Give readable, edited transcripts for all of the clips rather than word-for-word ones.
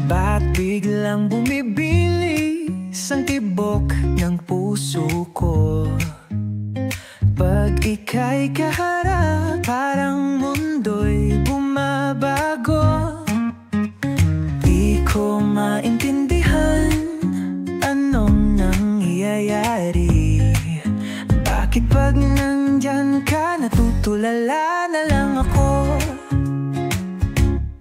Ba't biglang bumibilis ang tibok ng puso ko? Pag ika'y kaharap, parang mundo'y bumabago. Di ko maintindihan anong nangyayari. Bakit pag nandyan ka, natutulala na lang ako?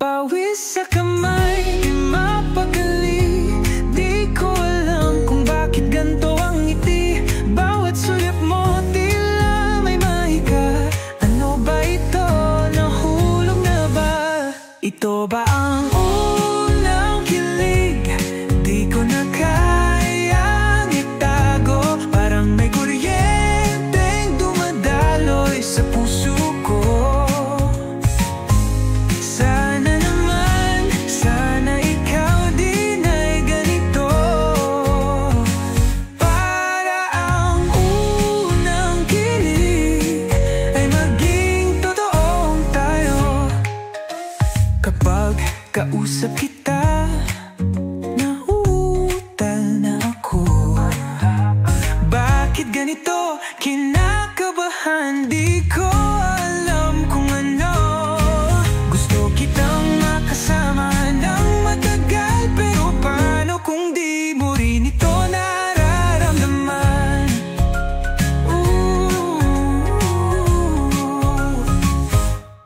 Pawis sa kamay, di mapakali. Di ko alam kung bakit ganito ang ngiti. Bawat sulyap mo, tila may mahika. Ano ba ito? Nahulog na ba? Ito ba ang unang kilig? Di ko na kayang itago. Parang may kuryenteng dumadaloy sa puso ko. Kausap kita, nauutal na ako. Bakit ganito? Kinakabahan, di ko alam kung ano. Gusto kitang makasama ng matagal, pero paano kung di mo rin ito nararamdaman?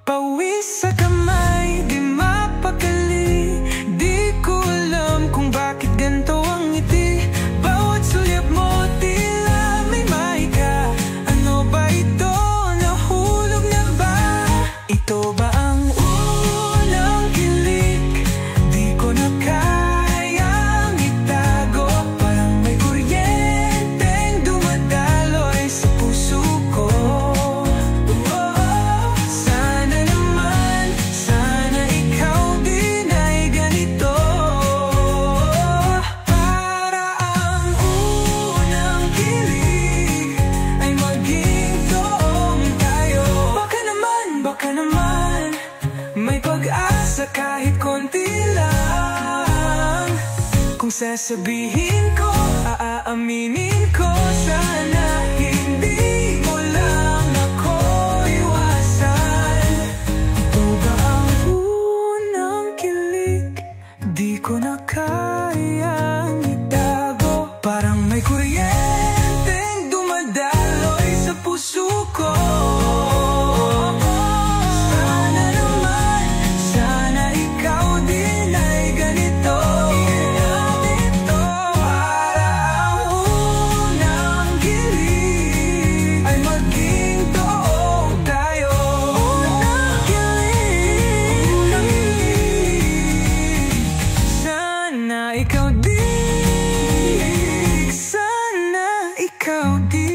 Pawis sa kamay, di mapakali. Di ko alam kung bakit ganito ang ngiti. Bawat sulyap mo, tila may mahika. Ano ba ito? Nahulog na ba? Ito ba ang unang kilig? Di ko na kayang itago. Parang may kuryenteng dumadaloy sa puso ko. Sana naman, sana ikaw din ay ganito. Para ang unang kilig ay maging toong tayo. Baka naman, may pag-asa kahit konti lang. Kung sasabihin ko, aaminin ko. Sana hindi mo lang ako iwasan. Ito ba ang unang kilig? Di ko na kayang itago. Parang may kuryenteng dumadaloy sa puso ko. Sana naman, sana ikaw din ay ganito. Para ang unang kilig ay maging toong tayo. Unang kilig, sana ikaw din. Sana ikaw din.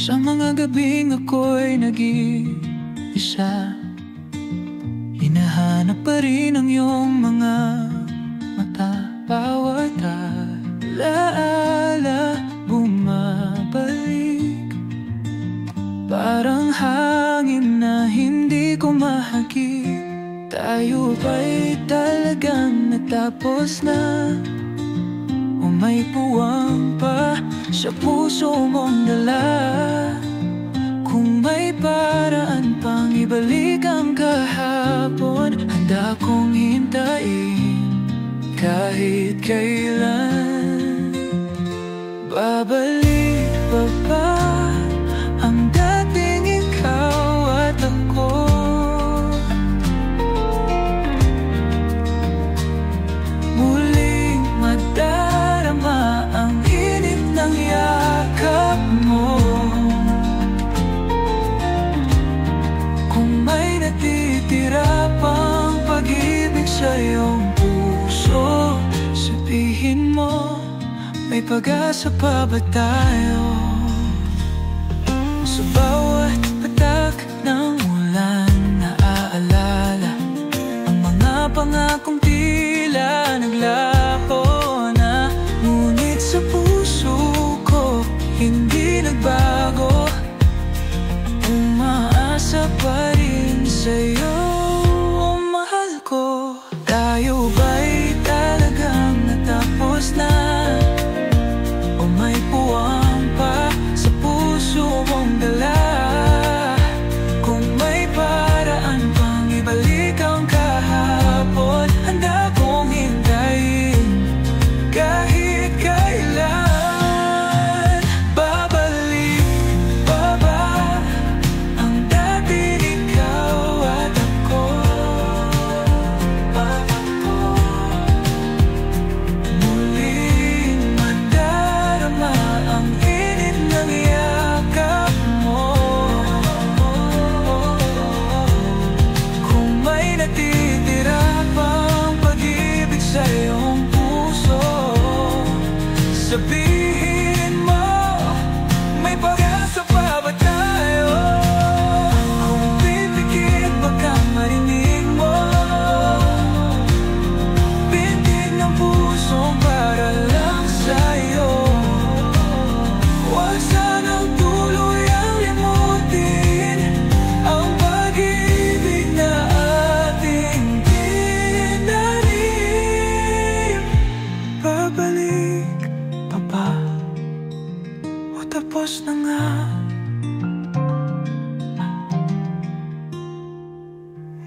Sa mga gabing ako'y nag-iisa, hinahanap pa rin ang iyong mga mata. Bawat alaala bumabalik, parang hangin na hindi ko mahagip. Tayo ba'y talagang natapos na? O may puwang pa sa puso mong dala? Kung may paraan pang ibalik ang kahapon, handa kong hintayin kahit kailan. Babalik pa ba ang dating ikaw at ako? Muling madarama ang inip ng yakap mo. Kung may natitira pang pag-ibig sa iyong puso, sabihin mo, may pag-asa pa ba tayo? Sa bawat patak Umaasa pa rin sa'yo, oh mahal ko. Tayo ba'y talagang natapos na? O may puwang pa sa puso mong dala? Kung may paraan pang ibalik ang kahapon, handa kong hintayin kahit kailan. Babalik pa ba ang dati ikaw at ako? Muling madarama ang init ng yakap mo. Kung may natitira pang pag-ibig sa iyong puso, sabihin mo, may pag-asa pa ba tayo? Kung pipikit baka marinig mo, pintig ng pusong para lang sa'yo. Huwag sanang tuluyang limutin ang pag-ibig na ating tinanim. Babalik pa ba? O tapos na nga?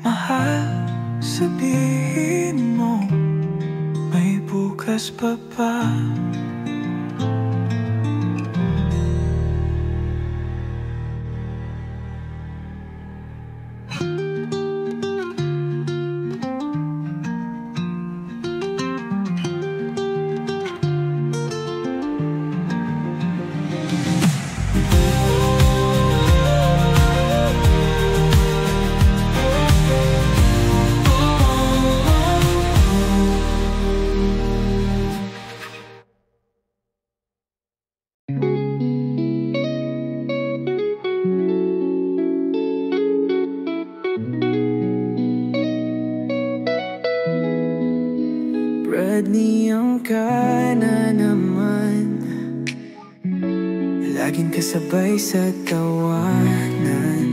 Mahal, sabihin mo, may bukas pa ba? Bradley, ang ka na naman, laging kasabay sa tawanan.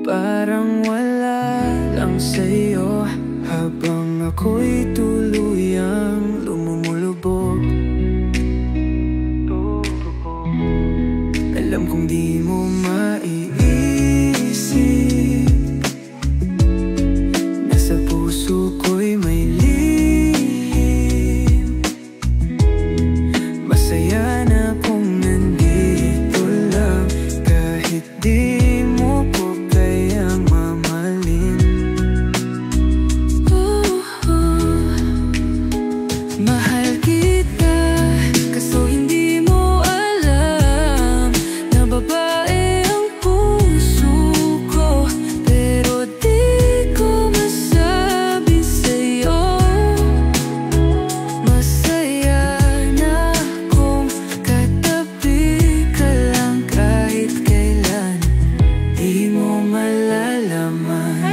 Parang wala lang sa'yo habang ako'y tuluyang lumumulubog. Alam kong di mo maiisip, nasa puso ko'y may lihim. Masaya na kung nandito lang, kahit di mo ko kayang mamahalin. Mahal kita, kaso hindi mo alam na babae ang puso ko. Pero di ko masabi sa'yo, masaya na kung katabi ka lang kahit kailan. Di mo malalaman.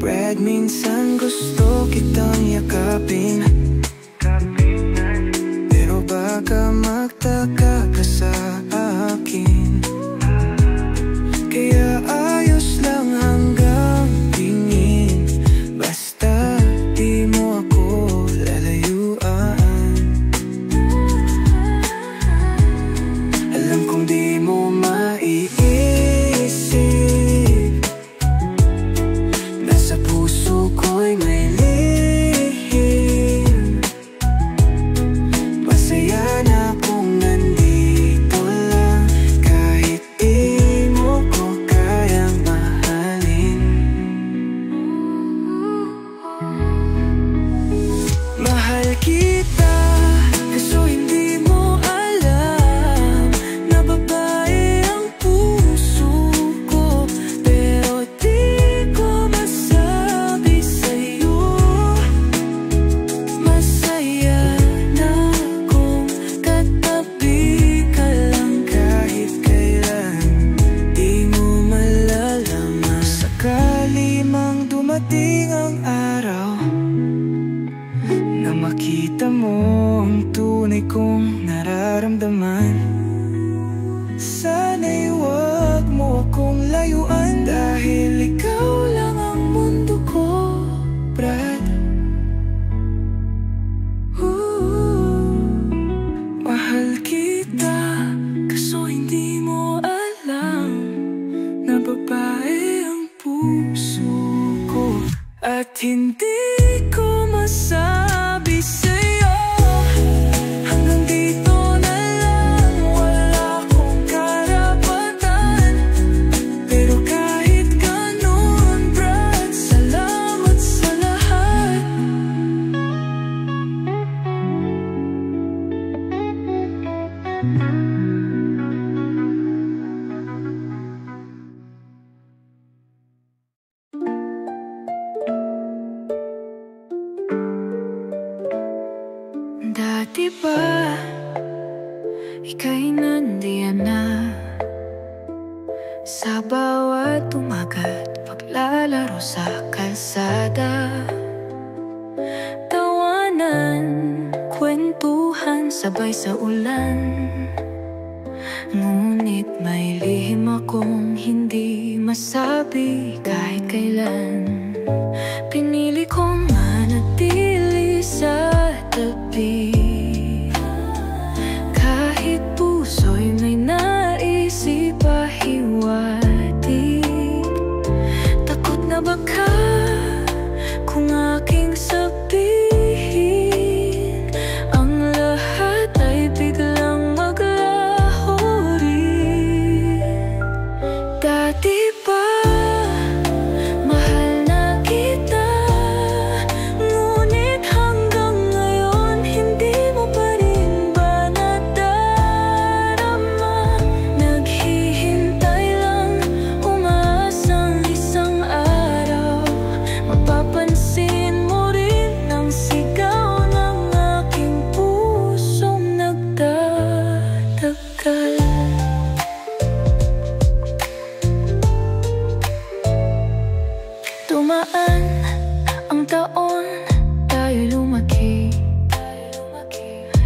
Brad, minsan gusto kitang yakapin, pero baka magtaka ka sa akin. Kaya ayos lang hanggang tingin, basta di mo ako lalayuan. Alam kong di mo maiisip, nasa puso ko'y may lihim. dumating ang araw na makita mo ang tunay kong nararamdaman. Sana'y huwag mo akong layuan, dahil ikaw lang ang mundo ko, Brad. Mahal kita, kaso hindi mo alam na babae ang puso ko. At hindi ko masabi sa'yo, hanggang dito na lang, wala akong karapatan. Pero kahit ganun, Brad, salamat sa lahat. Dati ba ika'y nandiyan na sa bawat umagat paglalaro sa kalsada? Tawanan, kwentuhan, sabay sa ulan. Ngunit may lihim akong hindi masabi kahit kailan. Pinili kong manatili sa tabi, kahit puso'y may naisip pahiwati. Takot na baka kung aking sabihin, ang lahat ay biglang maglaho rin. Dati pa mahal na kita, ngunit hanggang ngayon hindi mo pa rin ba nadarama? Naghihintay lang, umaasang isang araw mapapansin mo rin ang sigaw ng aking pusong nagtatagal. Tumaan ang taon, tayo lumaki.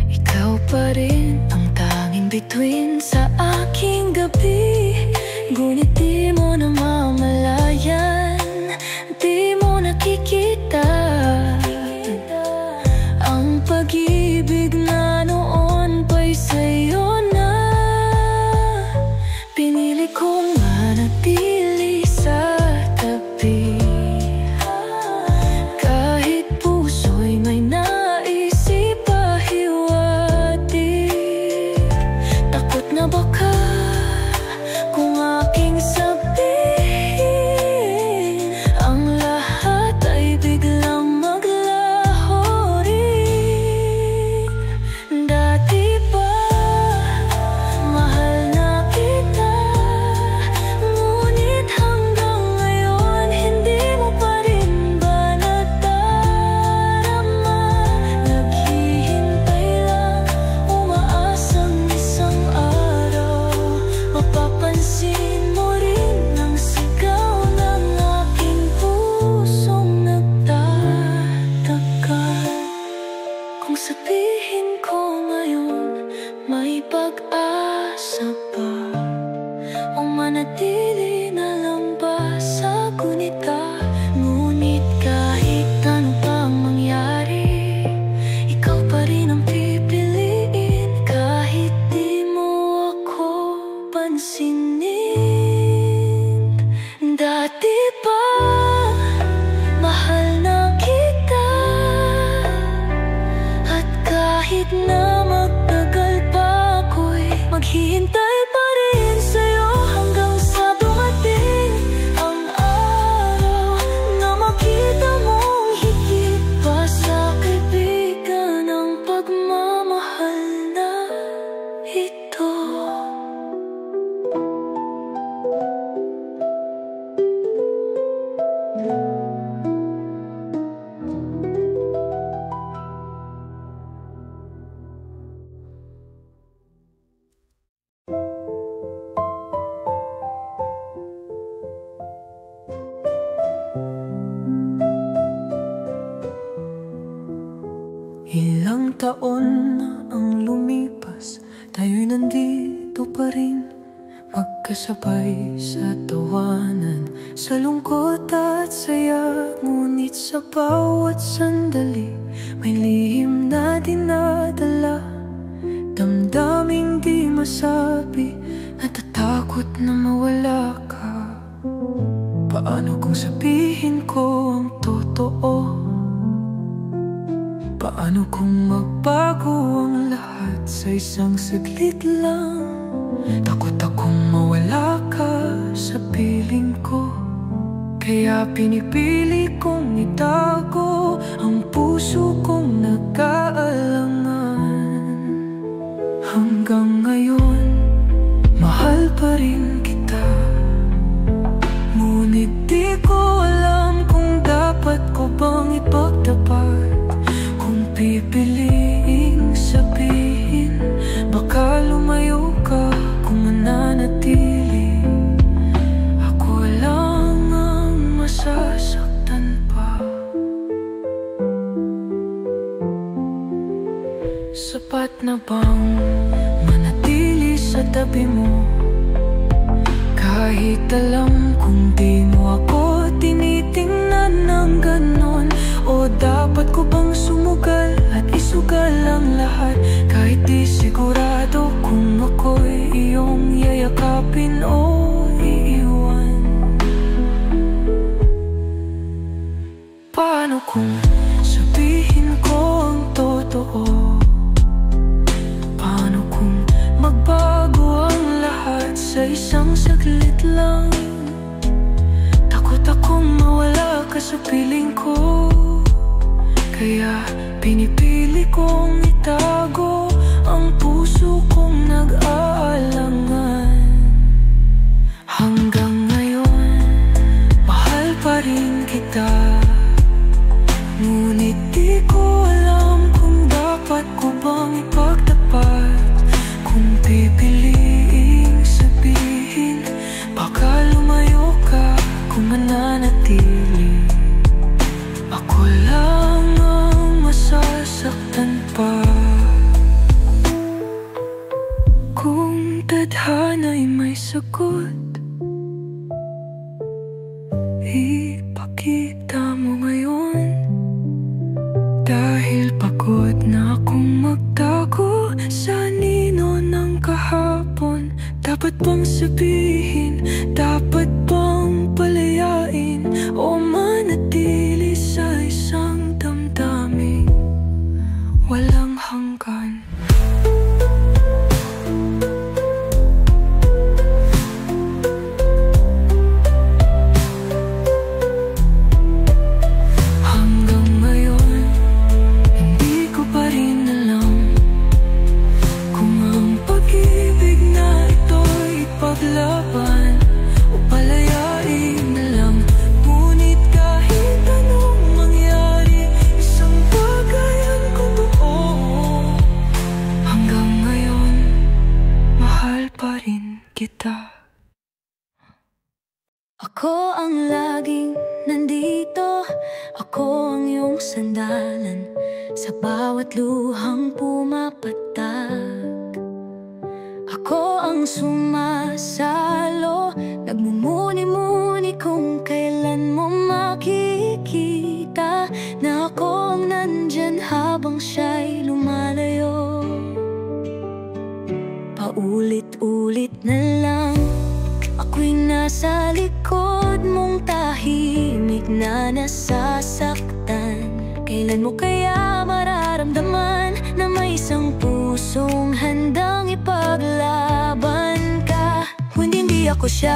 Ikaw pa rin ang tanging bituin sa aking gabi. Ngunit di mo namamalayan, di mo nakikita ang pag-ibig na noon pa'y sa'yo na. Pinili kong manatili sa tabi, kahit puso'y may naisip pahiwati. Takot na baka kung aking sabihin, ang lahat ay biglang taon ang lumipas, tayo'y nandito pa rin, magkasabay sa tawanan, sa lungkot at saya. Ngunit sa bawat sandali, may lihim na dinadala, damdaming di masabi, natatakot na mawala ka. Paano kung sabihin ko ang totoo? Paano kung magbago ang lahat sa isang saglit lang? Takot akong mawala ka sa piling ko, kaya pinipili kong itago ang puso kong nag-aalangan. Hanggang ngayon, mahal pa rin kita, ngunit di ko alam kung dapat ko bang ipagtapat. Kung pipiliing sabihin, baka lumayo ka kung mananatili. Ako lang ang masasaktan pa. Sapat na bang manatili sa tabi mo, kahit alam kung di mo ako tinitingnan ng ganon? O dapat ko bang sumugal at isugal ang lahat, kahit di sigurado kung ako'y iyong yayakapin o iiwan? Paano kung sabihin ko ang totoo? Paano kung magbago ang lahat sa isang saglit lang? Takot akong mawala ka sa piling ko, kaya pinipili kong itago ang puso kong nag-aalangan. Hanggang ngayon, mahal pa rin kita, ngunit di ko alam kung dapat ko bang ipagtapat. Kung pipiliing sabihin, baka lumayo ka kung mananatili. Ako lang ang masasaktan pa. Kung tadhana'y may sagot, ipakita mo ngayon. Dahil pagod na akong magtago sa nino ng kahapon. Dapat bang sabihin? Dapat bang palayain? O manatili sa isang damdamin walang hanggan? Hanggang ngayon, hindi ko pa rin alam kung ang pag-ibig na ito'y ipaglaban o palayain na lang. Ngunit kahit anong mangyari, isang bagay ang totoo. Hanggang ngayon, mahal pa rin kita. Ako ang laging nandito, ako ang iyong sandalan sa bawat luhang pumapatag. Ako ang sumasalo, nagmumuni-muni kung kailan mo makikita na ako ang nandyan habang siya'y lumalayo. Paulit-ulit na lang, ako'y nasa likod mong tahimik na nasasaktan. Kailan mo kaya mararamdaman na may isang pusong handang ipaglaban ka? Kung hindi ako siya,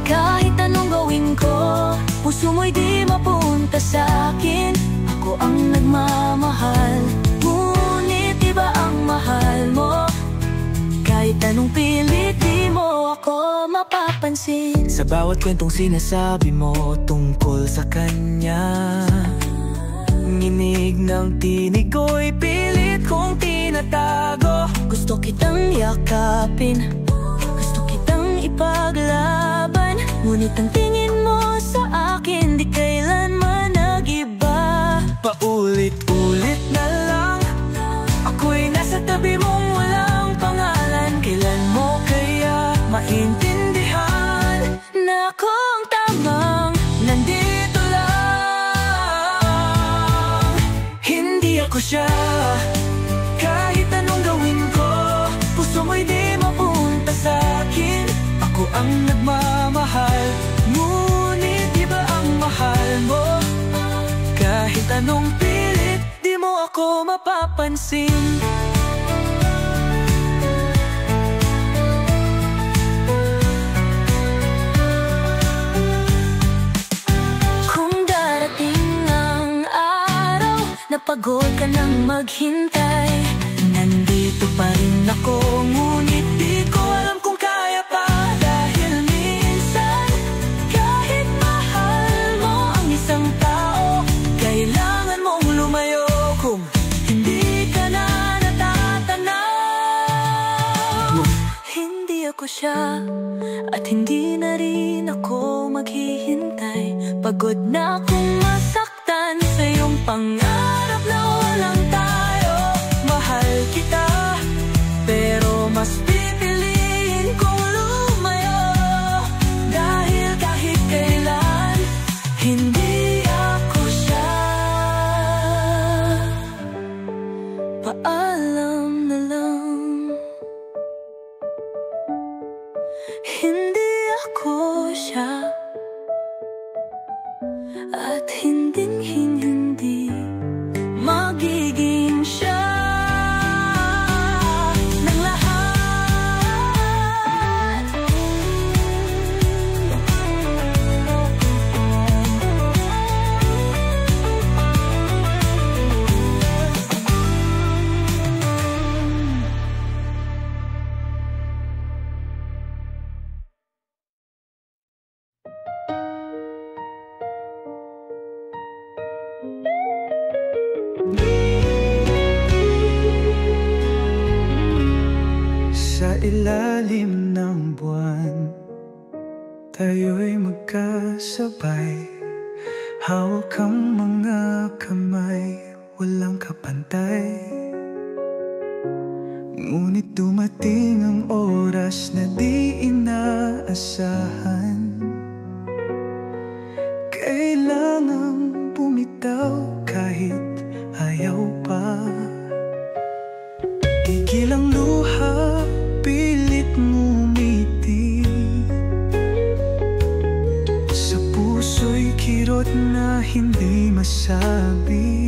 kahit anong gawin ko, puso mo'y di mapunta sa'kin. Ako ang nagmamahal, ngunit iba ang mahal mo. Kahit anong pilit, di mo ako mapapansin. Sa bawat kwentong sinasabi mo tungkol sa kanya, nginig ng tinig ko'y pilit kong tinatago. Gusto kitang yakapin, gusto kitang ipaglaban, ngunit ang tingin mo sa akin di kailanman nag-iba. Paulit-ulit na lang, siya. Kahit anong gawin ko, puso mo'y di mapunta sa'kin. Ako ang nagmamahal, ngunit iba ang mahal mo. Kahit anong pilit, di mo ako mapapansin. Napagod ka nang maghintay, nandito pa rin ako, ngunit di ko alam kung kaya pa. Dahil minsan, kahit mahal mo ang isang tao, kailangan mong lumayo kung hindi ka na natatanaw. Hindi ako siya, at hindi na rin ako maghihintay. Pagod na akong masaktan sa iyong pangarap na walang tayo. Mahal kita, pero mas pipiliin kong lumayo. Dahil kahit kailan, hindi ako siya. Paalam na lang, hindi ako siya. At hindi magiging siya ng lahat. Sa ilalim ng buwan, tayo'y magkasabay. Hawak ang mga kamay, walang kapantay. Ngunit dumating ang oras na di inaasahan. Kailangang bumitaw kahit ayaw pa. Tigil ang luha, pilit ngumiti. Sa puso'y kirot na hindi masabi.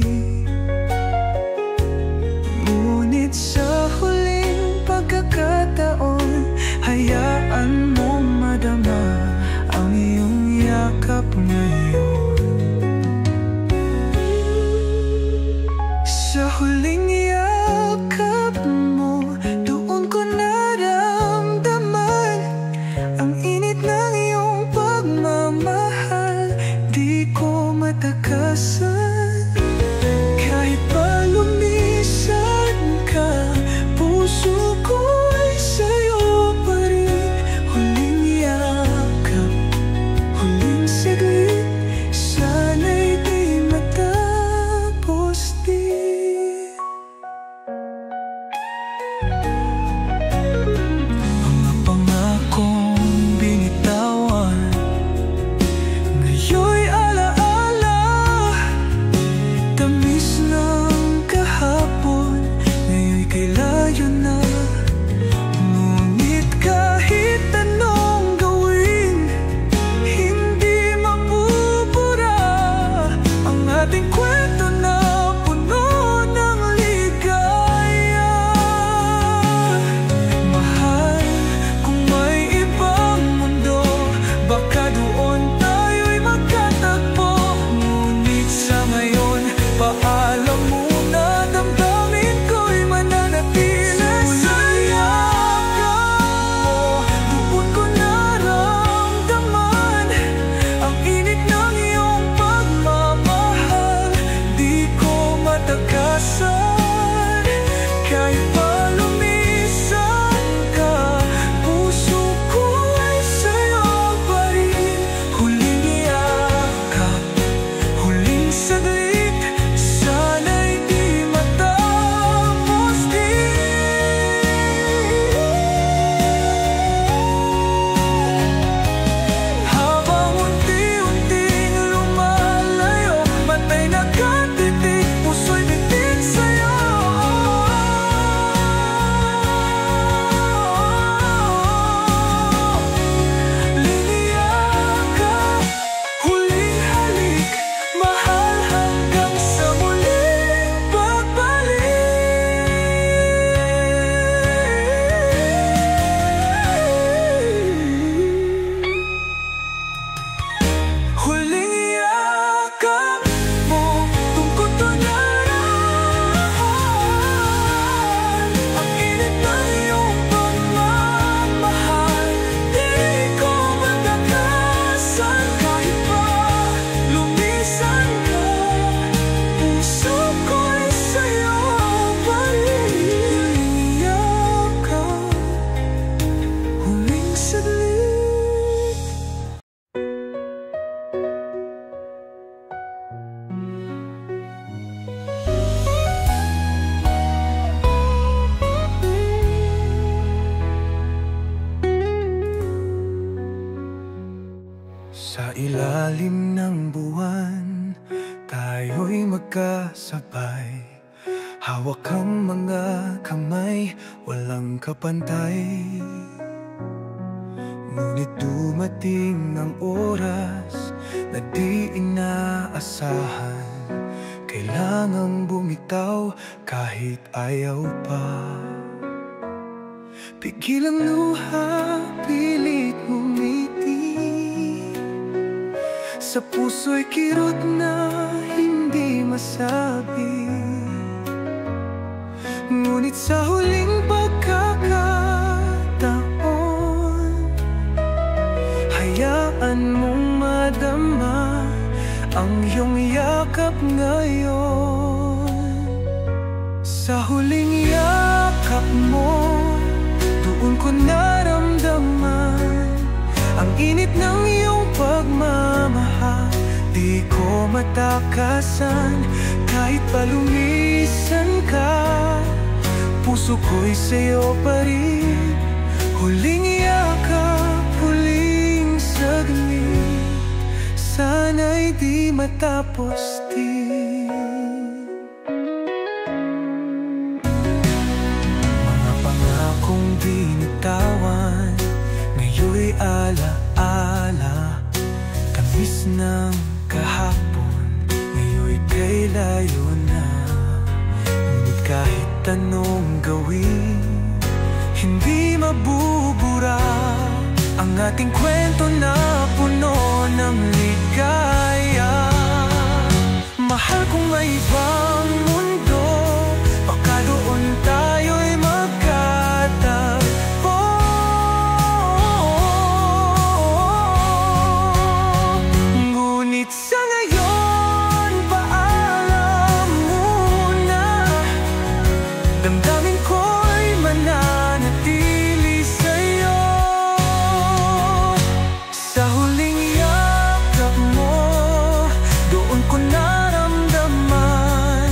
Ngunit sa huling pagkakataon, hayaan mong madama ang iyong yakap ngayon. Sa huling yakap mo, doon ko naramdaman ang init ng iyong pagmamahal. Di ko matakasan, kahit pa lumisan ka, puso ko'y sa'yo pa rin. Huling yakap, huling saglit, sana'y di matapos din. Mga pangakong binitawan, ngayon'y alaala. magkasabay. Hawak ang mga kamay, walang kapantay. Ngunit dumating ang oras na di inaasahan. Kailangang bumitaw kahit ayaw pa. Pigil ang luha, pilit ngumiti. Sa puso'y kirot na hindi masabi. Ngunit sa huling pagkakataon, hayaan mong madama ang iyong yakap ngayon. Sa huling yakap mo, doon ko naramdaman ang init ng iyong pagmamahal. Di ko matakasan kahit palumisan ka. Puso ko'y sa'yo pa rin. Huling yakap, huling saglit, sana'y di matapos din. Mga pangakong binitawan, ngayon'y alaala. Tamis ng kahapon, ngayon'y kay layo na. Ngunit kahit anong gawin, hindi mabubura ang ating kwento na puno ng ligaya. Mahal kong may ibang mundo, baka doon tayo'y magkatagpo. Ngunit sa ngayon, paalam muna. Damdamin ko'y mananatili sa'yo. Sa huling yakap mo, doon ko naramdaman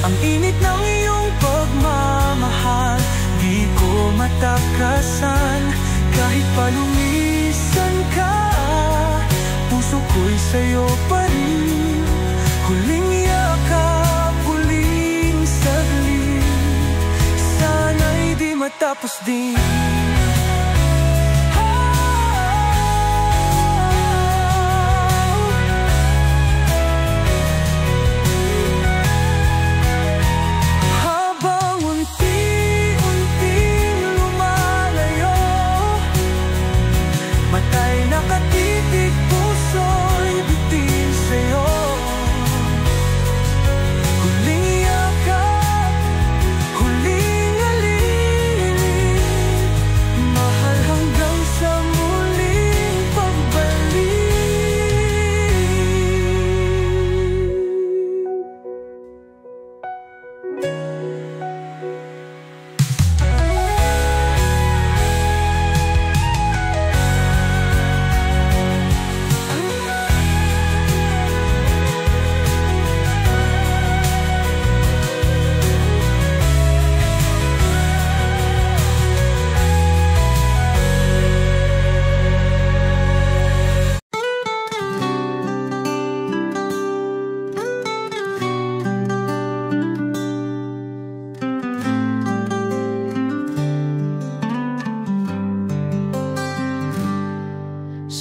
ang init ng iyong pagmamahal. Di ko matakasan kahit palumisan ka. Puso ko'y sa'yo pa rin. Huling yakap, huling saglit, sana'y di matapos din. Habang unti-unting lumalayo, mata'y nakatitig, puso'y bitin sa'yo. Huling yakap, huling alin, mahal hanggang sa muling pagbalik.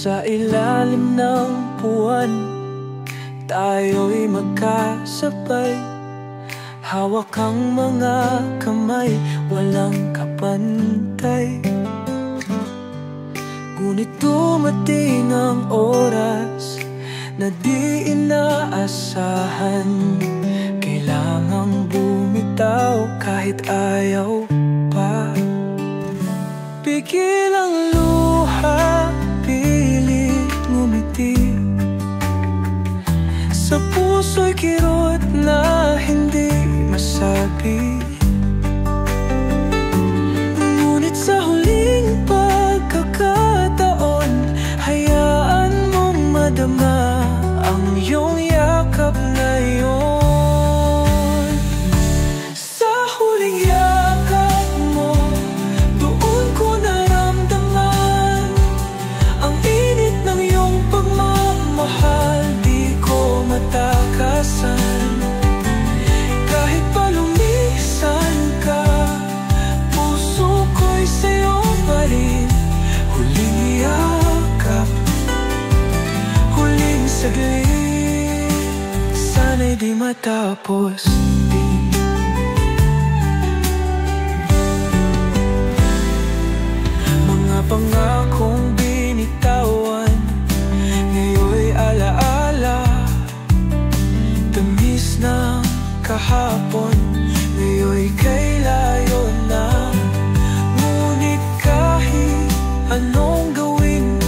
Sa ilalim ng buwan, tayo'y magkasabay. Hawak ang mga kamay, walang kapantay. Ngunit dumating ang oras na di inaasahan. Kailangang bumitaw kahit ayaw pa. Pigil ang luha, pilit ngumiti. Sa puso'y kirot na hindi masabi. Ngunit sa huling pagkakataon, hayaan mong madama ang iyong yakap ngayon. Sa huling yakap mo, doon ko naramdaman ang init ng iyong pagmamahal. Di ko matakasan Sana'y di matapos din. Mga pangakong binitawan, ngayon'y alaala. Tamis ng kahapon, ngayon'y kay layo na. Ngunit kahit anong gawin,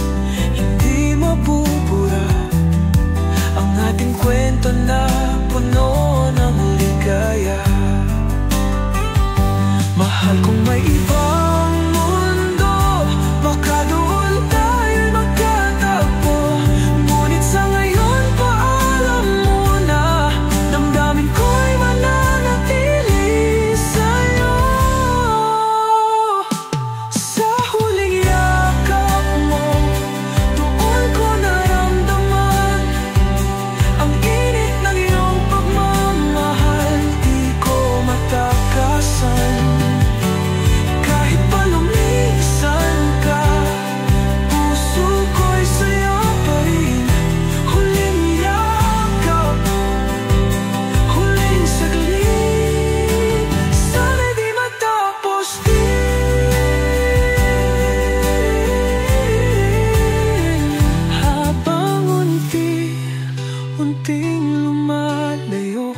hindi mabubura ang ating kwento na puno ng ligaya. Mahal kong may ibang mundo, baka doon tayo'y magkatagpo. Ngunit sa ngayon paalam muna, damdamin ko'y mananatili sa'yo. Sa huling yakap mo, doon ko naramdaman ang init ng iyong pagmamahal. Di ko matakasan kahit pa lumisan ka, puso ko'y sa'yo pa rin. Huling yakap, huling saglit, sana'y di matapos din. Habang unti-unting lumalayo,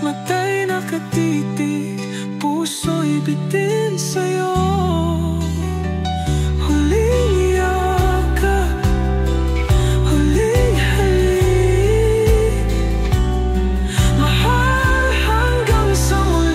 mata'y nakatitig, puso'y bitin sa'yo. Huling yakap, huling halik, mahal hanggang sa muling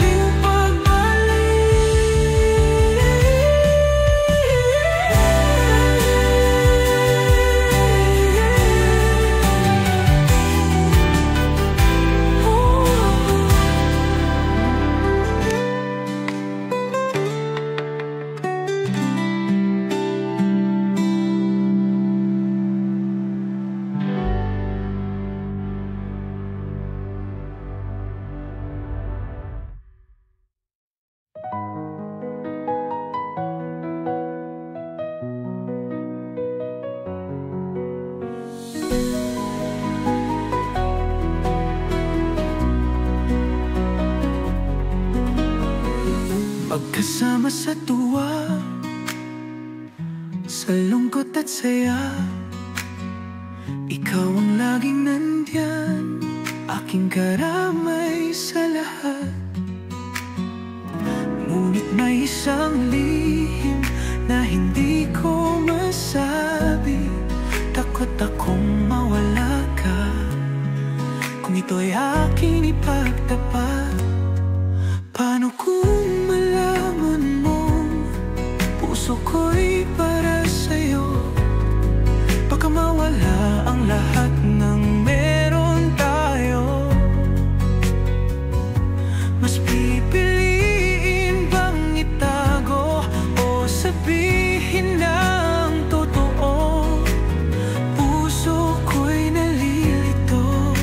magkasama sa tuwa, sa lungkot at saya. Ikaw ang laging nandyan, aking karamay sa lahat. Ngunit may isang lihim na hindi ko masabi. Takot akong mawala ka, kung ito'y aking ipagtapat. Paano kung malaman mong puso ko'y para sa'yo? Baka mawala ang lahat ng meron tayo. Mas pipiliin bang itago o sabihin ng totoo? Puso ko'y nalilito,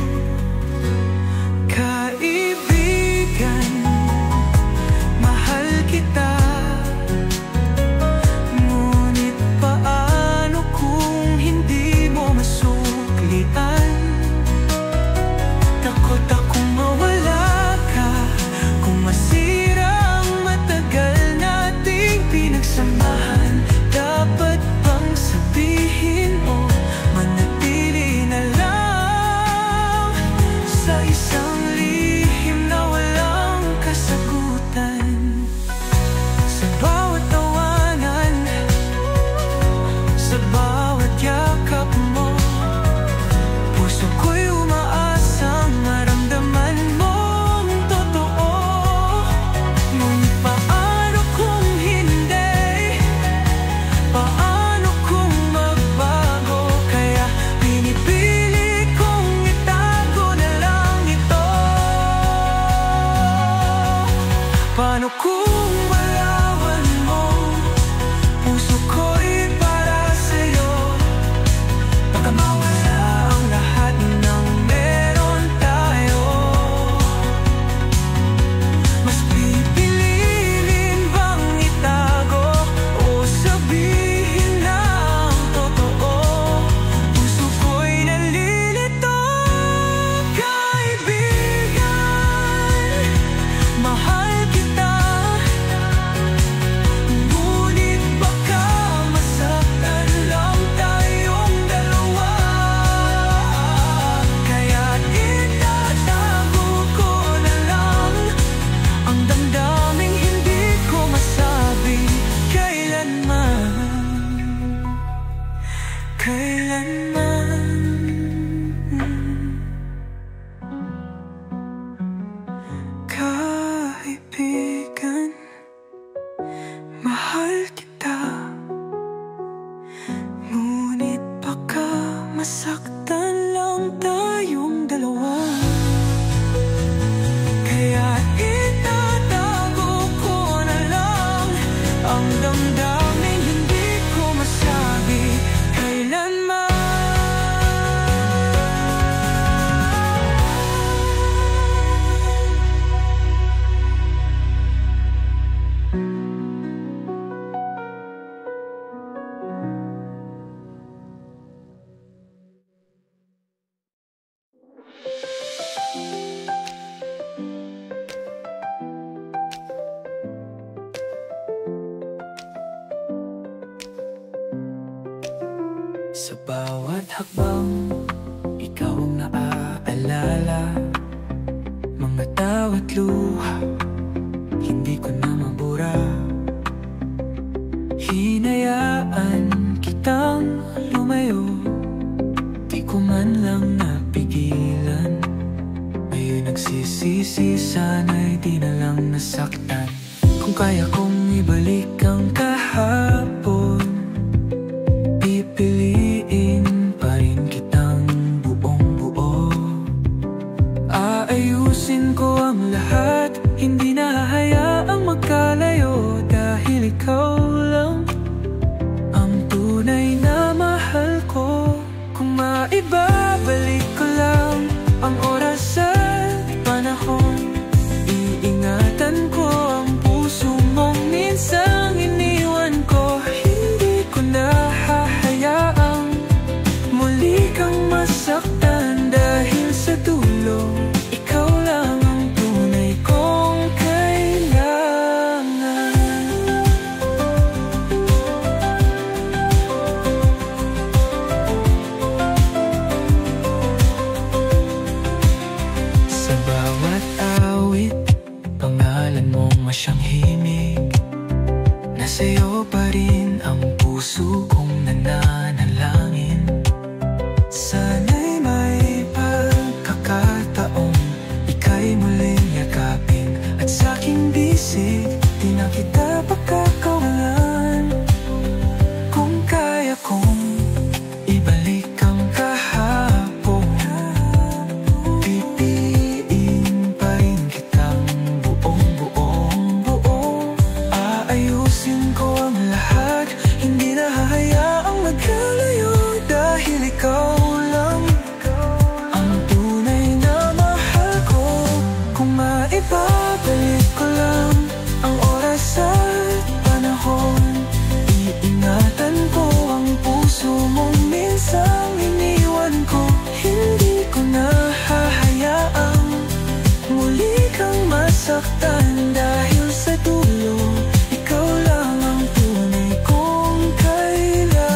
hakbang, ikaw ang naaalala. Mga tawa't luha, hindi ko na mabura. Hinayaan kitang lumayo, di ko man lang napigilan. Ngayon nagsisisi, sana'y di na lang nasaktan. Kung kaya kong ibalik ang kahapon, pipiliin pa rin kitang buong buo. Aayusin ko ang lahat, hindi na hahayaang magkalayo. Dahil ikaw lang ang tunay na mahal ko. Kung maibabalik ko lang ang oras at panahon, iingatan ko ang puso mong minsang iniwan ko. Hindi ko na hahayaang muli kang masaktan. Dahil sa dulo, ikaw lang ang tunay kong kailangan. Sa bawat awit, pangalan mong masyang himig. Nasa'yo pa rin ang puso kong nananalangin. Sana'y may pagkakataong ika'y muling yakapin, at sa'king bisig di na kita pagkakawalan. Kung kaya kong ibalik ang kahapon, pipiliin pa rin kitang buong buo. Aayusin ko ang lahat, hindi na hahayaang magkalayo. Dahil ikaw lang ang tunay na mahal ko. Kung maibabalik ko lang ang oras at panahon, iingatan ko ang puso mong minsang iniwan ko. Hindi ko na hahayaang muli kang masaktan. Dahil sa dulo, ikaw lang ang tunay kong kailangan.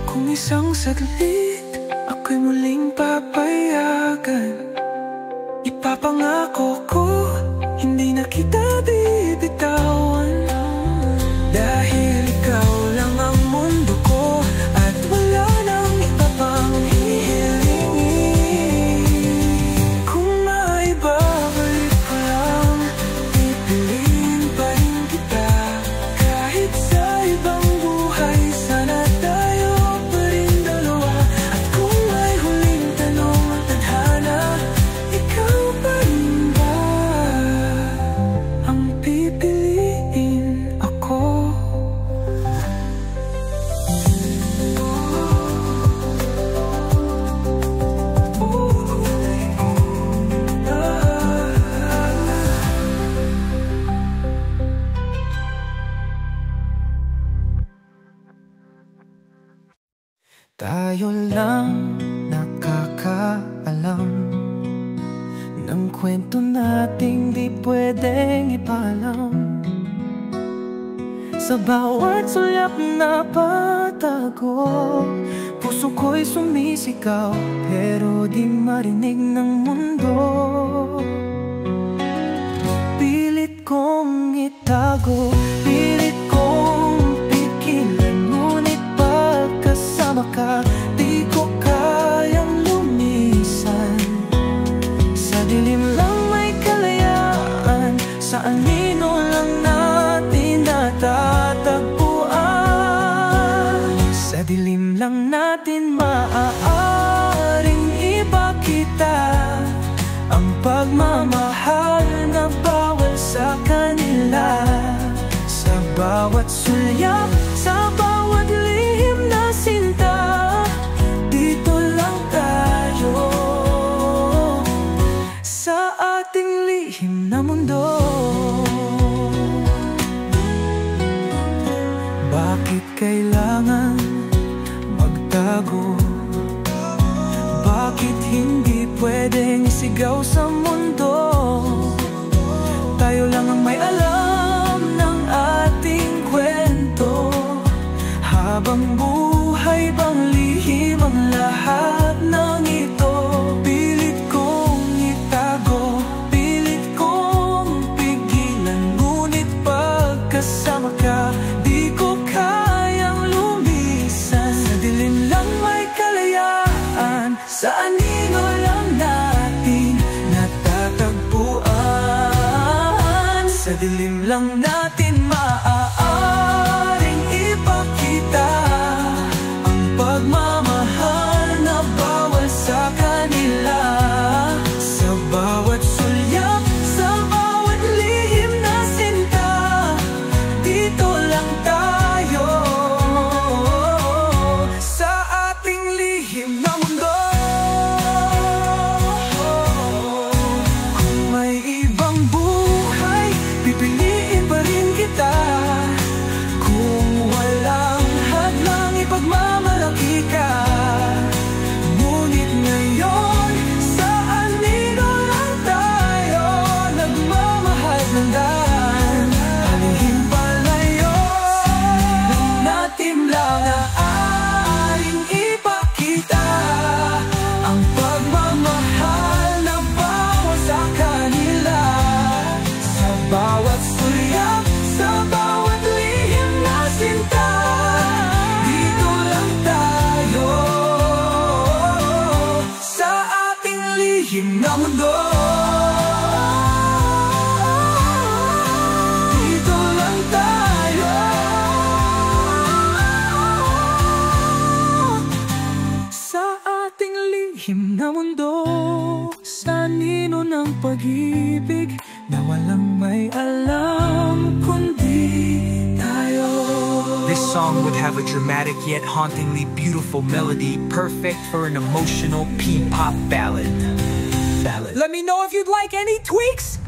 Kung isang saglit ako'y muling papayagan, ipapangako ko hindi na kita bibitawan. Dahil ikaw lang ang mundo ko, at wala nang iba pang hihilingin. Kung maibabalik ko lang, pipiliin pa rin kita. Kahit sa ibang buhay, sana tayo pa rin dalawa. At kung may huling tanong at tadhana, ikaw pa rin ba ang pipiliin ako? Tayo lang nakakaalam ng kwento nating di pwedeng ipaalam. Sa bawat sulyap na patago, puso ko'y sumisigaw, pero di marinig ng mundo. Pilit kong itago, pilit kong pigilan, ngunit pagkasama ka, di ko kayang lumisan. Sa dilim lang may kalayaan, sa anino lang natin natatagpuan. Sa dilim lang natin maaaring ipakita ang pagmamahal na bawal sa kanila. Sa bawat sulyap, sa bawat lihim na sinta, dito lang tayo sa ating lihim na mundo. Bakit kailangan magtago? Bakit hindi pwedeng isigaw sa mundo? mundo. Tayo lang ang may alam ng ating kwento. Habang buhay bang lihim ang lahat ng ito. Pilit kong itago, pilit kong pigilan, ngunit pagkasama ka, di ko kayang lumisan. Sa dilim lang may kalayaan, sa anino lang natin natatagpuan. Sa dilim lang natin maaaring ipakita ang pagmamahal na bawal sa kanila. Sa bawat sulyap, sa bawat lihim na sinta, dito lang tayo sa ating lihim na mundo. Kung may ibang buhay, pipiliin pa rin kita. Kung walang hadlang, ipagmamalaki ka. Ngunit ngayon, sa anino lang tayo nagmamahal ng daan. Halihim palayo, nang natin lang naaaring ipakita ang pagmamahal na bawal sa kanila. Sa bawat sulyap, sa bawat lihim na sinta, dito lang tayo sa ating lihim na mundo. Dito lang tayo sa ating lihim na mundo. Sa anino ng pag-ibig na walang may alam kundi tayo. This song would have a dramatic yet hauntingly beautiful melody, perfect for an emotional P-pop ballad. Let me know if you'd like any tweaks.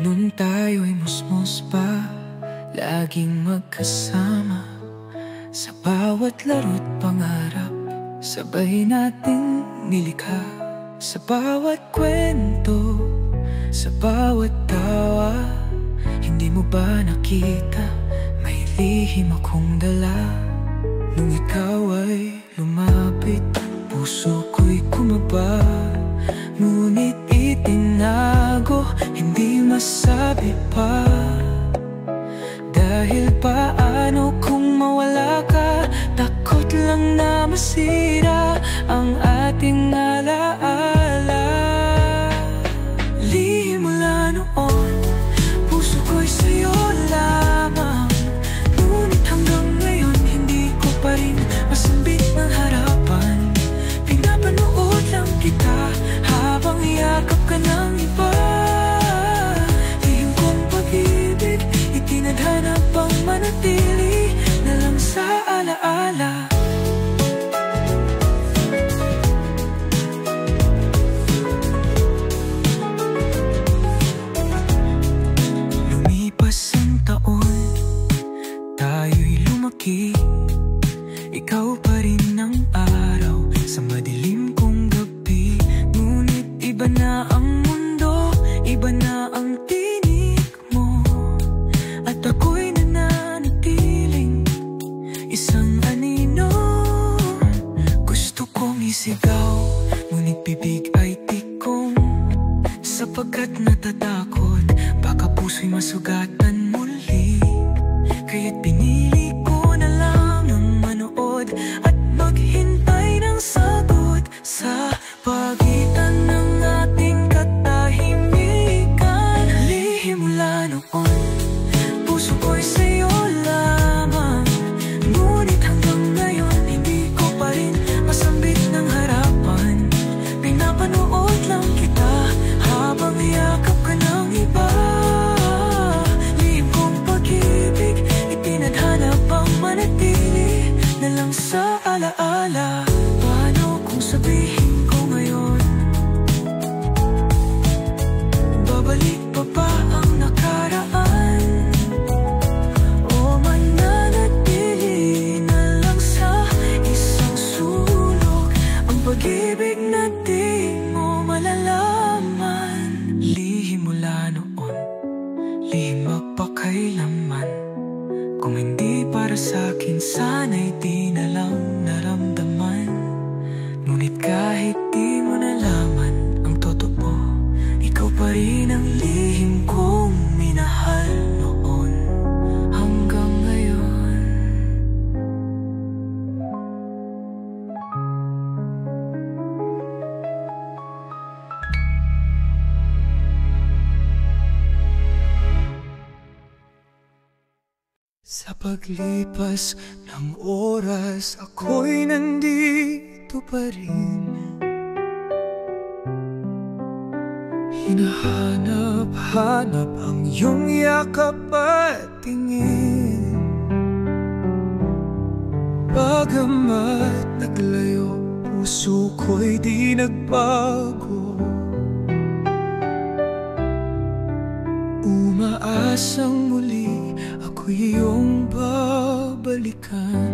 Noon tayo'y musmos pa, laging magkasama. Sa bawat laro't pangarap, sabay natin nilikha. Sa bawat kwento, sa bawat tawa, hindi mo ba nakita may lihim akong dala? Nung ikaw ay lumapit, puso ko'y kumaba. Ngunit itinago, hindi masabi pa. Dahil paano kung mawala ka? Takot lang na masira ang ating alaala. Lihim mula noon, puso ko'y sa'yo lamang. Ngunit hanggang ngayon, hindi ko pa rin masambit ng harapan. Pinapanood lang kita habang yakap ka ng iba. Lihim kong pag-ibig, itinadhana pang manatili na lang sa alaala. Lumipas ang taon, tayo'y lumaki. Ikaw pa rin ang araw sa madilim kong gabi. Ngunit iba na ang mundo, iba na ang tinig mo. At ako'y nananatiling isang anino. Gusto kong isigaw, ngunit bibig ay tikong. Sapagkat natatakot, baka puso'y masugatan muli. Kaya't pinili ko na lang ng manood at maghintay ng sagot sa pagitan ng ating katahimikan. Lihim mula noon, puso ko'y sa'yo lamang. Ngunit hanggang ngayon, hindi ko pa rin masambit ng harapan. Pinapanood lang kita habang yakap ka ng iba. mag-alala. Paano kung sabihin ko ngayon? Babalik pa ba ang nakaraan? O mananatili na lang sa isang sulok ang pag-ibig na di mo malalaman? Lihim mula noon, lihim magpakailanman. Kung hindi para sa'kin, sana'y di na lang naramdaman. Ngunit kahit di mo nalaman ang totoo, ikaw pa rin ang lihim kong minahal noon hanggang ngayon. Sa paglipas ng oras, ako'y nandito pa rin. Hinahanap-hanap ang iyong yakap at tingin. Bagamat naglayo, puso ko'y di nagbago. Umaasang muli ako'y iyong babalikan.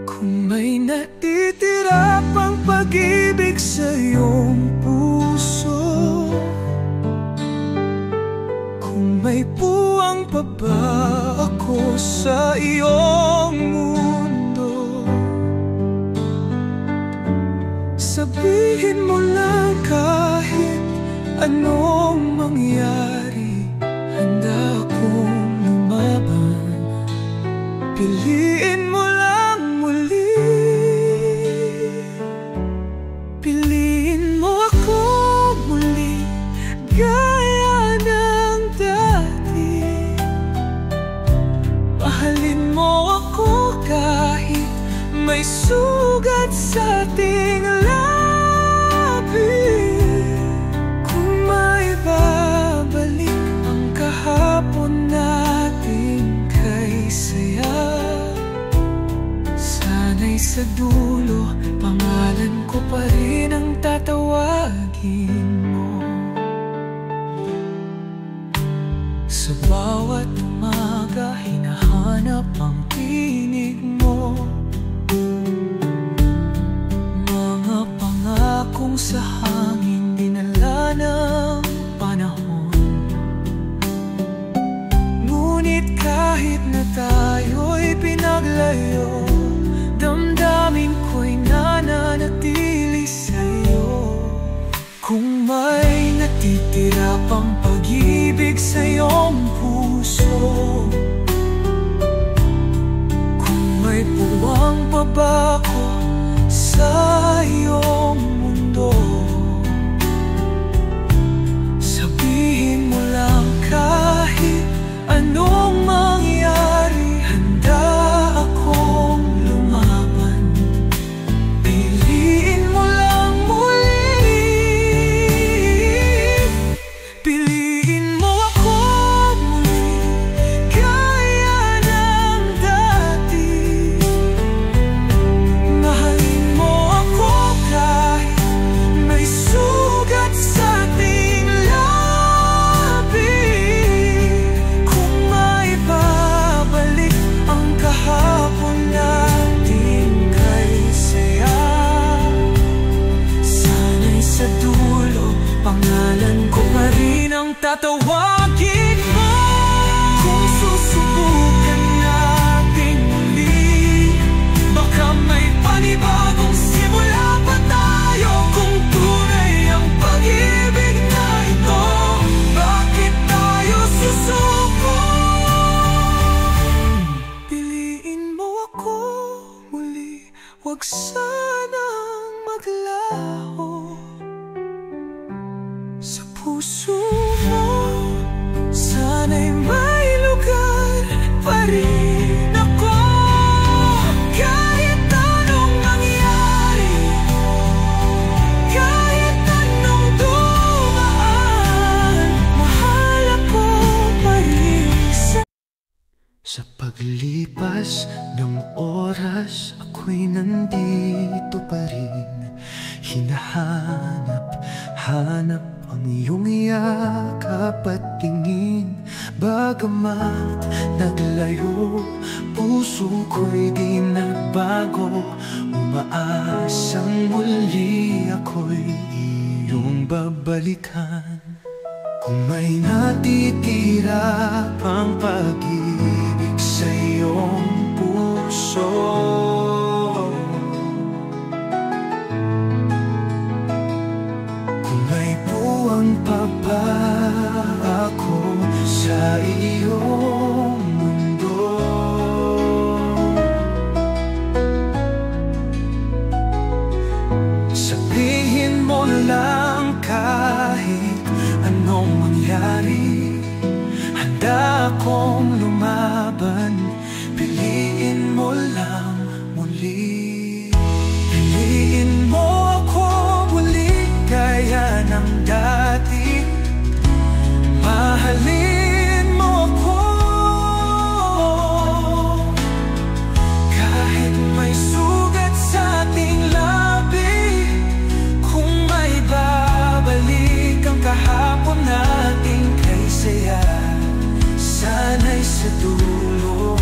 Kung may natitira pang pag-ibig sa iyong puso, kung may puwang pa ba ako sa iyong mundo, sabihin mo lang kahit anong mangyari. Handa akong lumaban. Piliin mo lang muli. Piliin mo ako muli, gaya ng dati. Mahalin mo ako kahit may sugat sa ating labi. Kung may babalik ang kahapon natin kay saya, sana'y sa dulo pangalan ko pa rin ang tatawagin mo. Sa bawat umaga hinahanap ang tinig mo. Mga pangakong sa hangin dinala ng panahon. Ngunit kahit na tayo'y pinaglayo, damdamin ko'y nananatili sa'yo. Kung may natitira pang pag-ibig sa iyong puso, kung may puwang pa ba ako sa iyong mundo, sabihin mo lang kahit anong mangyari. Handa akong lumaban. Piliin mo lang muli. Piliin mo ako muli. Sa paglipas ng oras, ako'y nandito pa rin. Hinahanap ang iyong yakap at tingin. Bagamat naglayo, puso ko'y di nagbago. Umaasang muli ako'y iyong babalikan. Kung may natitira pang pag-ibig sa iyong puso, kung may puwang pa ba ako sa iyong mundo, sabihin mo lang kahit anong mangyari. Handa akong lumaban, piliin mo lang muli. Piliin mo ako muli gaya ng dati. Mahalin mo ako kahit may sugat sa ating labi. Kung may babalik ang kahapon nating kay saya, sana'y sa dulo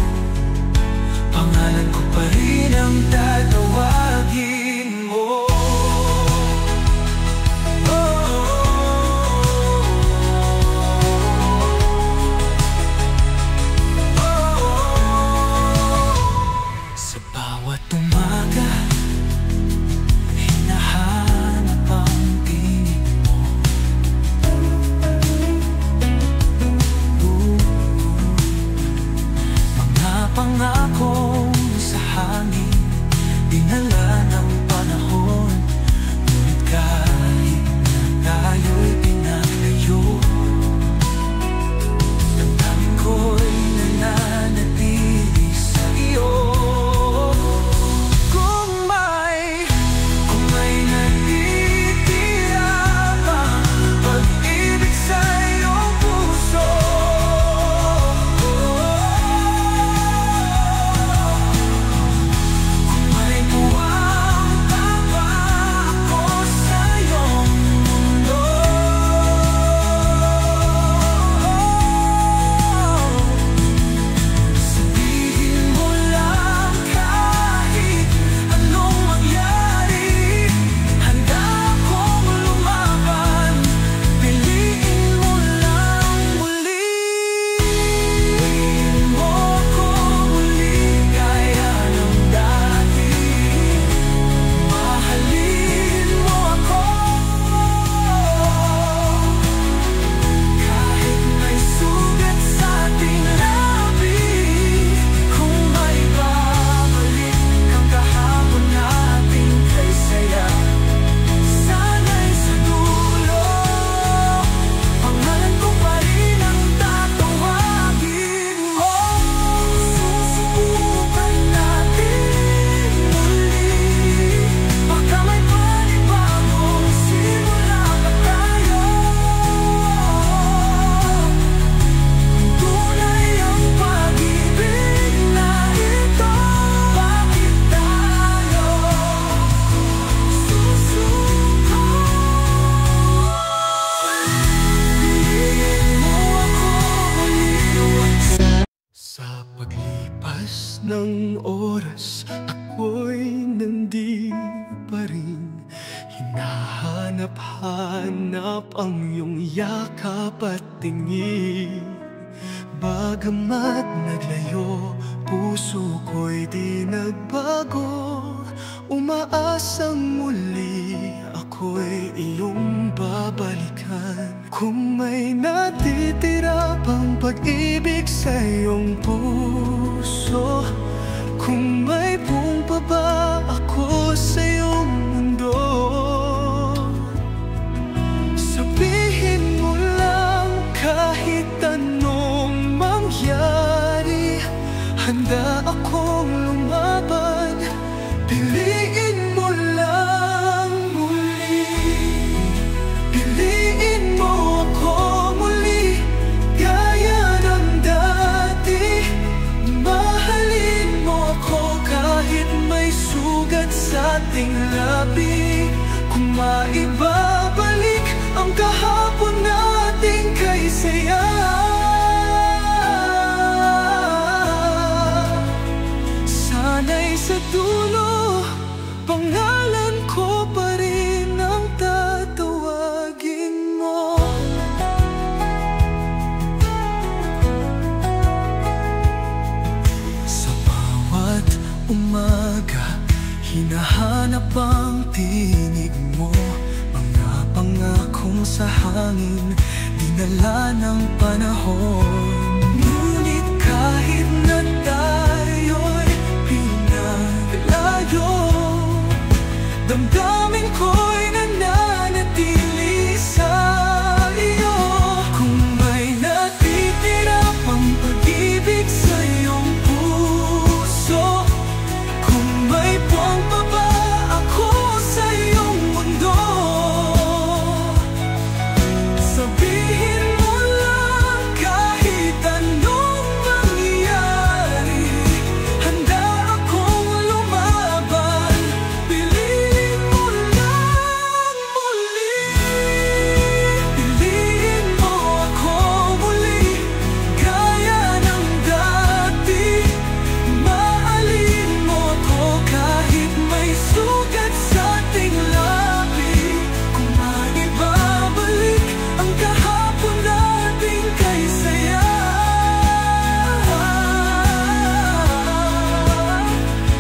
pangalan ko pa rin ang tatawagin mo. Sa bawat umaga, hinahanap ang tinig mo. Mga pangakong sa hangin, dinala ng panahon. Ngunit kahit tayo'y pinaglayo, damdamin ko'y nananatili sa iyo. Kung may natitira pang pag-ibig sa iyong puso, kung may buwang pa ba ako sa iyong mundo, sabihin mo lang kahit anong mangyari. Handa akong lumaban, piliin mo lang muli. Piliin mo ako muli gaya ng dati. Mahalin mo ako kahit may sugat sa ating labi. Kung may babalik ang kahapon nating kay saya, sana'y sa dulo pangalan ko pa rin ang tatawagin mo. Susubukan natin muli, baka may panibagong simula pa tayo. Tunay ang pag-ibig na ito, bakit tayo susuko? Piliin mo ako muli. Sa paglipas ng oras, ako'y nandito pa rin. Hinahanap-hanap ang iyong yakap at tingin. Bagamat naglayo, puso ko'y di nagbago. Umaasang muli ako'y iyong babalikan. Kung may natitira pang pag-ibig sa iyong puso, kung may buong pa ba ako sa iyong mundo, sabihin mo lang kahit anong mangyari. Handa akong lumaban, piliin mo lang muli. Piliin mo ako muli gaya ng dati. Hinahanap ang tinig mo, mga pangakong sa hangin, dinala ng panahon. Ngunit kahit na tayo'y pinaglayo, damdamin ko'y nananatili sa iyo. Kung may natitira pang pag-ibig sa iyong puso, kung may buwang pa ba ako sa iyong mundo, sabihin mo lang kahit anong mangyari. Handa akong lumaban, piliin mo lang muli. Piliin mo ako muli, gaya ng dati. Mahalin mo ako kahit may sugat sa ating labi. Kung maibabalik ang kahapon nating kay saya,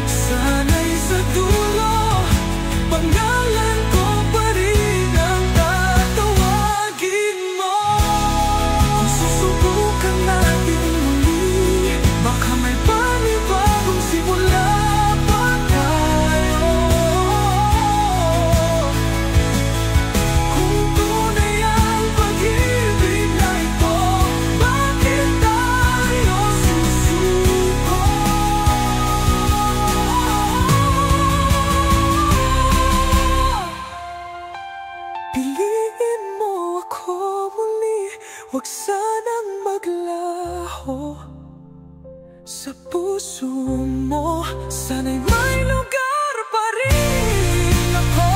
sana'y sa dulo, pangalan ko pa rin ang tatawagin mo. Kung susubukan natin muli, baka may panibagong simula pa tayo. Kung tunay ang pag-ibig na ito, bakit tayo susuko? Piliin mo ako muli, huwag sanang maglaho. Sa puso mo, sana'y may lugar pa rin ako.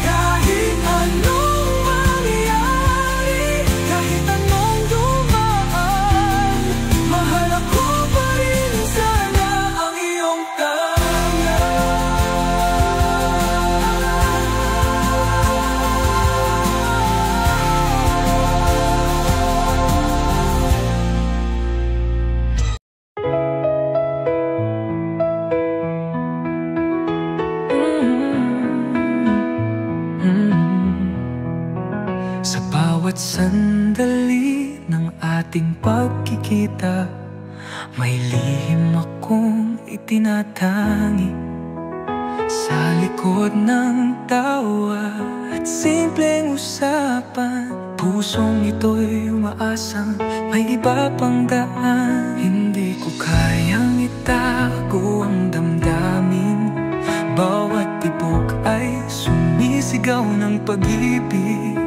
Kahit anong mangyari, kahit anong dumaan, mahal ako pa rin sana ang iyong Sa bawat sandali ng ating pagkikita, may lihim akong itinatangi. Sa likod ng tawa at simpleng usapan, pusong ito'y umaasang may iba pang daan. Hindi ko kayang itago ang damdamin, bawat tibok ay sumisigaw ng pag-ibig.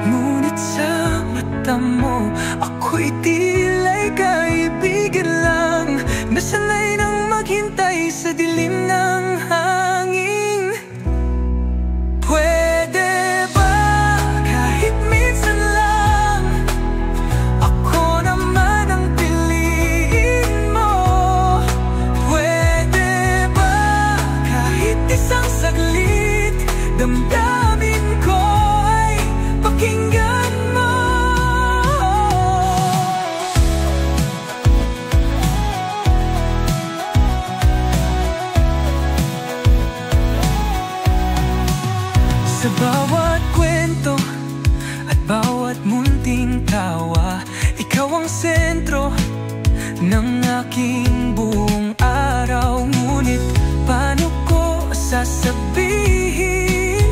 Ngunit sa mata mo, ako'y tila'y kaibigan lang, nasanay nang maghintay sa dilim ng hangin. Pwede ba kahit minsan lang, ako naman ang piliin mo? Pwede ba kahit isang saglit, damdamin ko ay pakinggan mo? Sa bawat kwento at bawat munting tawa, ikaw ang sentro ng aking buong araw. Ngunit paano ko sasabihin,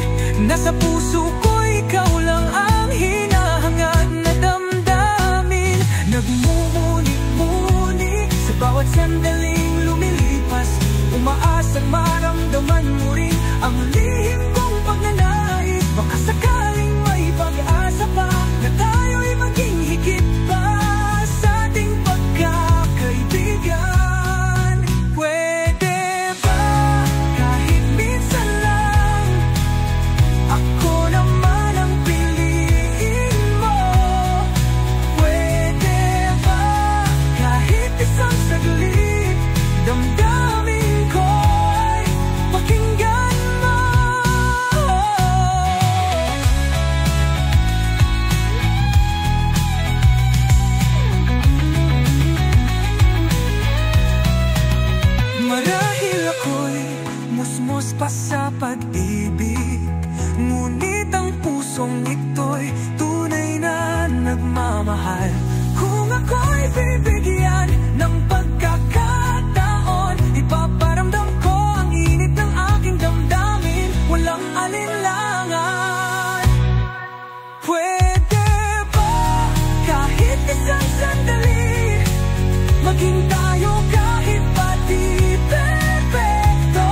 nasa puso ko ikaw lang ang hinahangad na damdamin. Nagmumuni-muni sa bawat sandaling lumilipas, umaasang maramdaman mo rin ang lihim kong pagnanais. Baka sakaling may pag-asa pa na tayo'y maging higit pa sa ating pagkakaibigan. Pwede ba kahit minsan lang, ako naman ang piliin mo? Pwede ba kahit isang saglit, damdamin ko ay pakinggan mo? Marahil ako'y musmos pa sa pag-ibig, ngunit ang pusong ito'y tunay na nagmamahal. Kung ako'y bibigyan ng pagkakataon, ipaparamdam ko ang init ng aking damdamin, walang alinlangan. Pwede ba kahit isang sandali, maging tayo kahit pa di perfecto?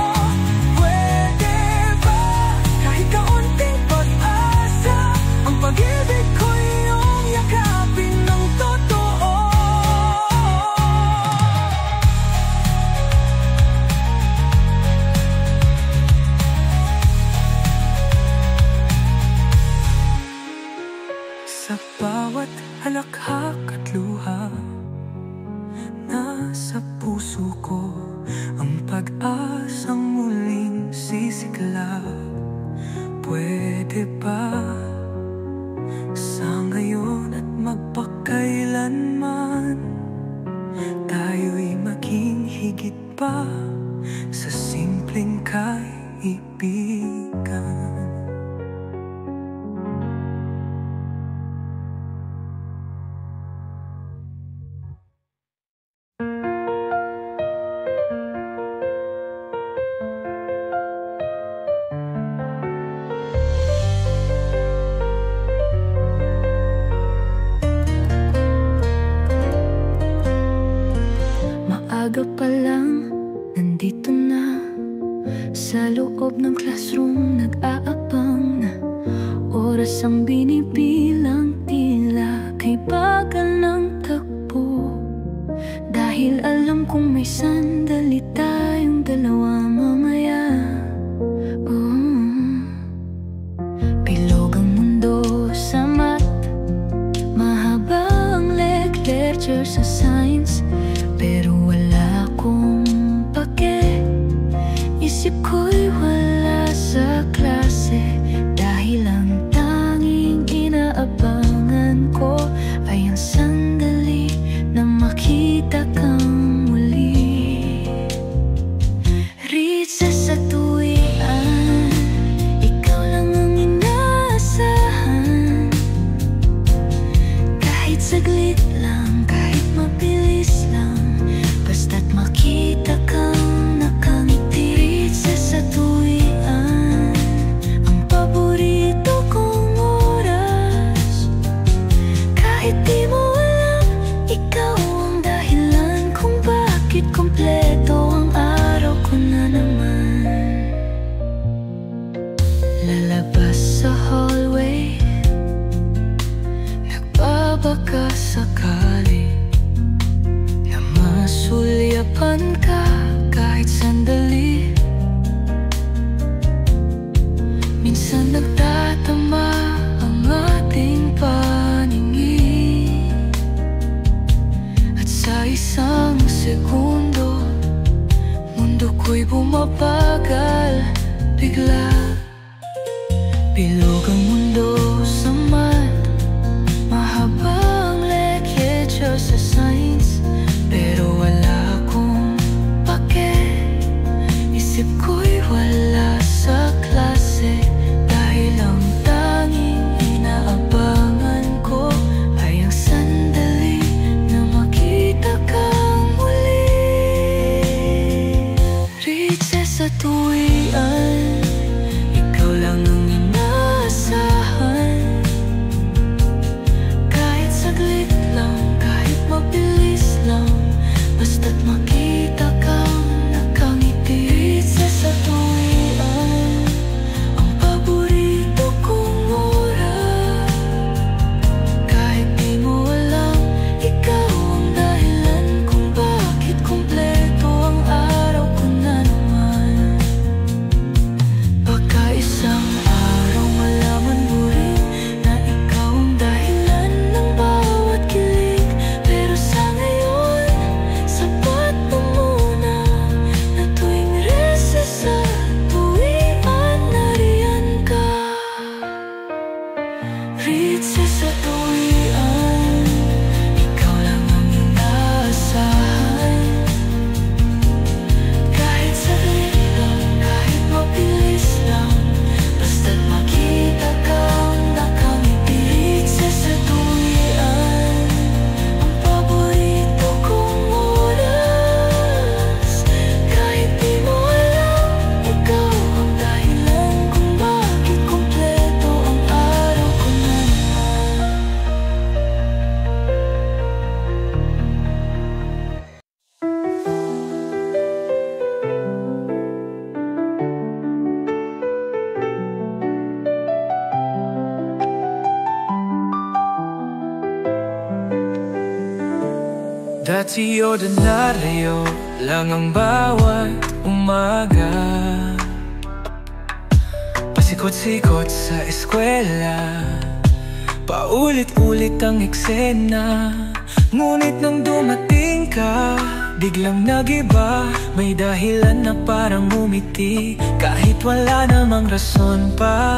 Pwede ba kahit kaunting pag-asa, ang pag-ibig ko iyong yakapin ng totoo? Sa bawat halakhak at luha, nasa puso ko ang pag-asang muling sisikla. Pwede ba sa ngayon at magpakailanman, tayo'y maging higit pa sa simpleng kaibigan? Maaga pa lang, nandito na sa loob ng classroom, nag-aabang na. Oras ang binibilang, tila kay bagal ng takbo. Dahil alam kong may sandali tayong dalawa mamaya. Bilog ang mundo sa math, mahaba ang lecture sa science, pero wala akong pake. Isip ko'y wala sa klase, dahil ang tanging inaabangan ko ay ang sandali na makita kang muli. Recess sa tuwian, ikaw lang ang inaasahan. Kahit saglit lang, kahit mabilis lang, basta't makita kang nakangiti. Recess sa tuwian, ang paborito kong oras. Kahit di mo alam, ikaw ang dahilan kung bakit kompleto ang araw ko na naman. Lalabas sa hallway, nagbabaka sakali na masulyapan ka kahit sandali. Minsan nagtatama ang ating paningin, at sa isang segundo, mundo ko'y bumabagal bigla. Bilog ang mundo sa math, mahaba ang lecture sa science, pero wala akong pake. Isip ko'y wala sa klase, dahil ang tanging inaabangan ko ay ang sandali na makita kang muli. Recess sa tuwian, ikaw lang ang inaasahan. Kahit saglit lang, kahit mabilis lang, basta't makita kang nakangiti. Recess sa tuwian, ang paborito kong oras. Kahit di mo alam, ikaw ang dahilan kung bakit kompleto ang araw ko na naman. Dati ordinaryo lang ang bawat umaga, pasikot-sikot sa eskwela, paulit-ulit ang eksena. Ngunit nang dumating ka, biglang nagiba. May dahilan na parang umiti, kahit wala namang rason pa.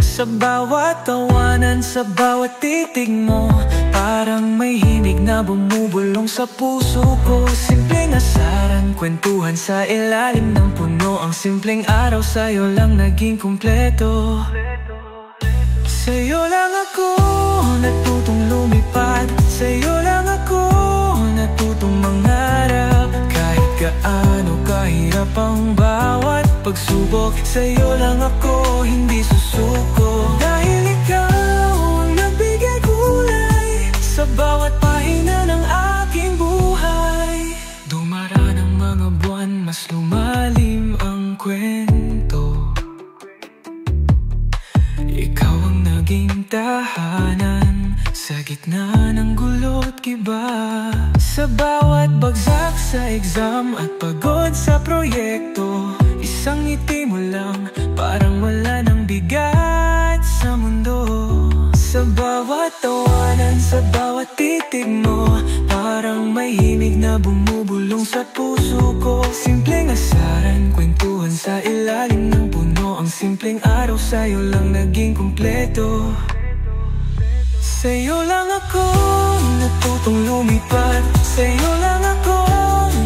Sa bawat tawanan, sa bawat titig mo, parang may himig na bumubulong sa puso ko. Simpleng asaran, kwentuhan sa ilalim ng puno. Ang simpleng araw sa'yo lang naging kumpleto. Sa'yo lang ako natutong lumipad, sa'yo lang ako natutong mangarap. Kahit gaano kahirap ang bawat pagsubok, sa'yo lang ako hindi susuko. Dahil ikaw ang nagbigay kulay sa bawat pahina ng aking buhay. Dumaraan ang mga buwan, mas lumalim ang kwento. Ikaw ang naging tahanan sa gitna ng gulo't giba. Sa bawat bagsak sa exam at pagod sa proyekto, isang ngiti mo lang, parang wala nang bigat sa mundo. Sa bawat tawanan, sa bawat titig mo, parang may himig na bumubulong sa puso ko. Simpleng asaran, kwentuhan sa ilalim ng puno. Ang simpleng araw sa'yo lang naging kumpleto. Sa'yo lang ako natutong lumipad, sa'yo lang ako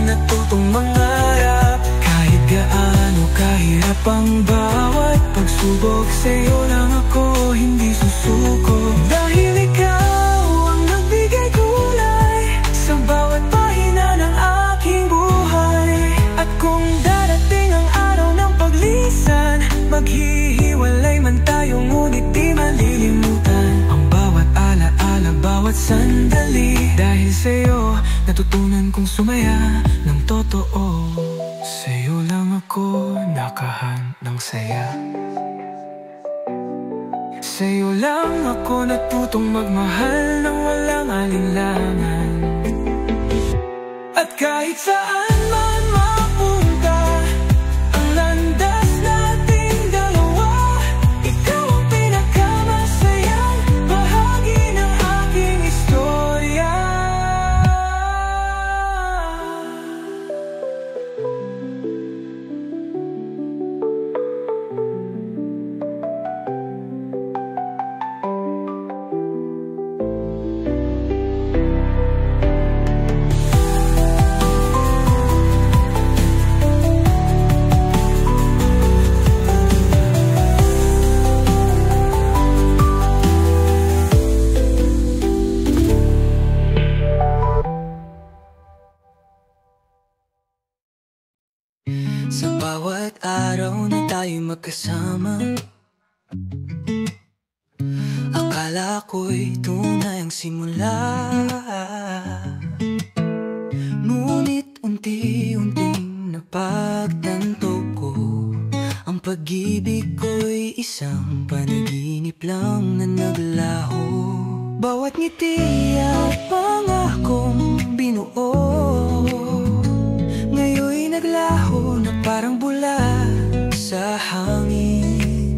natutong mangarap. Kahit gaano kahirap ang bawat pagsubok, sa'yo lang ako hindi susuko. Dahil ikaw ang nagbigay kulay sa bawat pahina ng aking buhay. At kung darating ang araw ng paglisan, maghihiwalay man tayo ngunit di malilimutan ang bawat alaala, bawat sandali. Dahil sa'yo natutunan kong sumaya ng totoo. Sa'yo lang ako nakahandang saya, sa'yo lang ako natutong magmahal ng walang alinlangan. At kahit saan man mapunta ang landas nating dalawa, ikaw ang pinakamasayang bahagi ng aking istorya. Sa bawat araw na tayo'y magkasama, akala ko'y tunay ang simula. Ngunit unti-unting napagtanto ko, ang pag-ibig ko'y isang panaginip lang na naglaho. Bawat ngiti at pangakong binuo, ngayon'y naglaho na parang bula sa hangin.